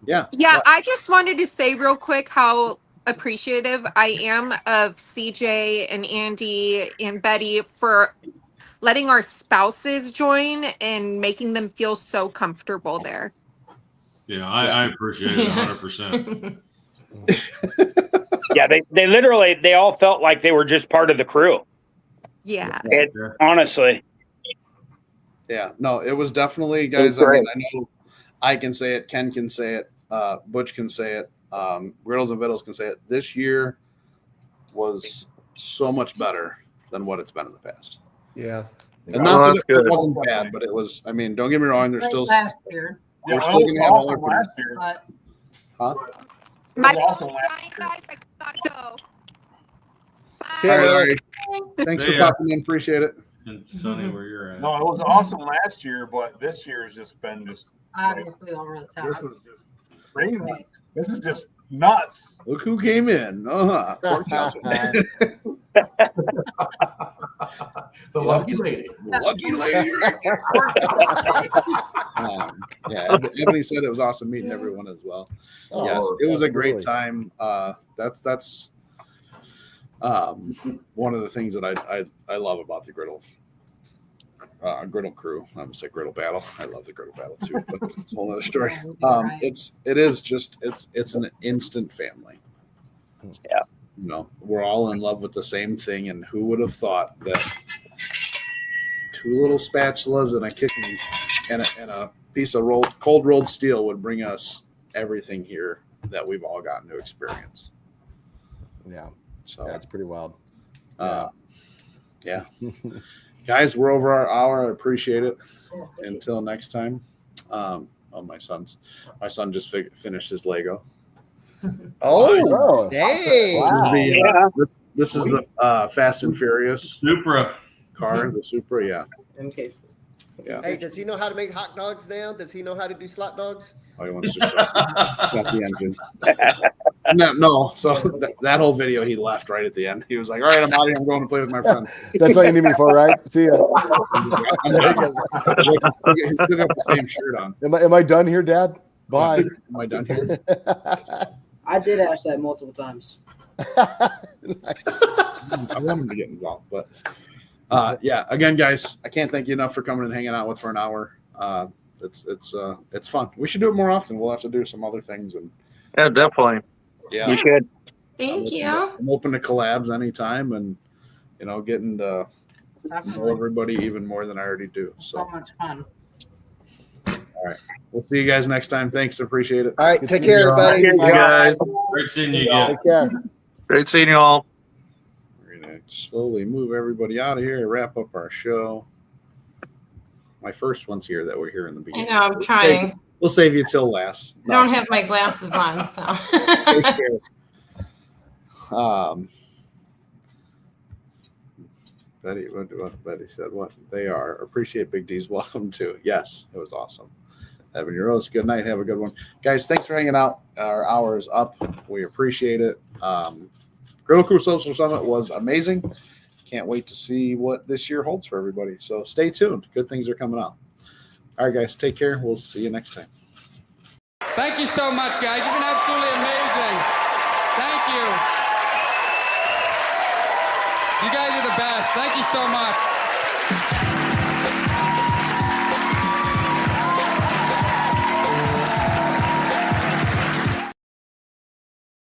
Yeah. Yeah, I just wanted to say real quick how appreciative I am of CJ and Andy and Betty for letting our spouses join and making them feel so comfortable there. Yeah, I appreciate it 100%. Yeah, they literally, they all felt like they were just part of the crew. Yeah. Honestly. Yeah, no, it was definitely, guys. I mean, I know I can say it, Ken can say it, Butch can say it, Griddles and Vittles can say it. This year was so much better than what it's been in the past. Yeah. And not that it wasn't bad, but it was, I mean, don't get me wrong, there's still last year. we're still gonna have all our last year. But huh? My awesome guys, I gotta go. See you, All right, Miller. Larry. Thanks for popping in, appreciate it. And Sonny, where you're at. No, it was awesome last year, but this year has just been obviously over the top. this is just crazy. This is just nuts. Look who came in. Pork chop. The lucky lady. Lucky lady right there. Yeah, Ebony said it was awesome meeting everyone as well. Oh, Yes, it was a great absolutely. time. That's one of the things that I love about the griddle crew. I'm gonna say griddle battle. I love the griddle battle too, but it's a whole other story. It's an instant family. Yeah. You know, we're all in love with the same thing, and who would have thought that two little spatulas and a kicking and a piece of cold rolled steel would bring us everything here that we've all gotten to experience. Yeah. So That's pretty wild. Yeah. Guys, we're over our hour. I appreciate it. Until next time. My son just finished his Lego. Oh, dang. This is the Fast and Furious Supra car, the Supra, yeah. MK. Yeah. Hey, does he know how to make hot dogs now? Does he know how to do slot dogs? Oh, he wants to stop the engine. No. So that whole video, he left right at the end. He was like, "All right, I'm out of here. I'm going to play with my friends." That's all you need me for, right? See ya. He's still got the same shirt on. Am I done here, Dad? Bye. Am I done here? I did ask that multiple times. I want him to get involved, but yeah. Again, guys, I can't thank you enough for coming and hanging out with for an hour. It's fun. We should do it more often. We'll have to do some other things, and Yeah, definitely. yeah, You should. Thank you. I'm open to collabs anytime, and getting to know everybody even more than I already do. So So, much fun. all right, we'll see you guys next time. Thanks, appreciate it. All right, take care, everybody. Thank you, guys. Great seeing you again. Take care. Great seeing you all. We're gonna slowly move everybody out of here and wrap up our show. My first one's here that we're here in the I beginning. know, I'm trying. We'll save you till last. I don't have my glasses on, so. Take care. Betty said what they are. Appreciate Big D's welcome too. Yes, it was awesome. Having your roast. Good night. Have a good one. Guys, thanks for hanging out. Our hour is up. We appreciate it. Griddle Crew Social Summit was amazing. can't wait to see what this year holds for everybody. So stay tuned. Good things are coming up. All right, guys, take care. We'll see you next time. Thank you so much, guys. You've been absolutely amazing. Thank you. You guys are the best. Thank you so much.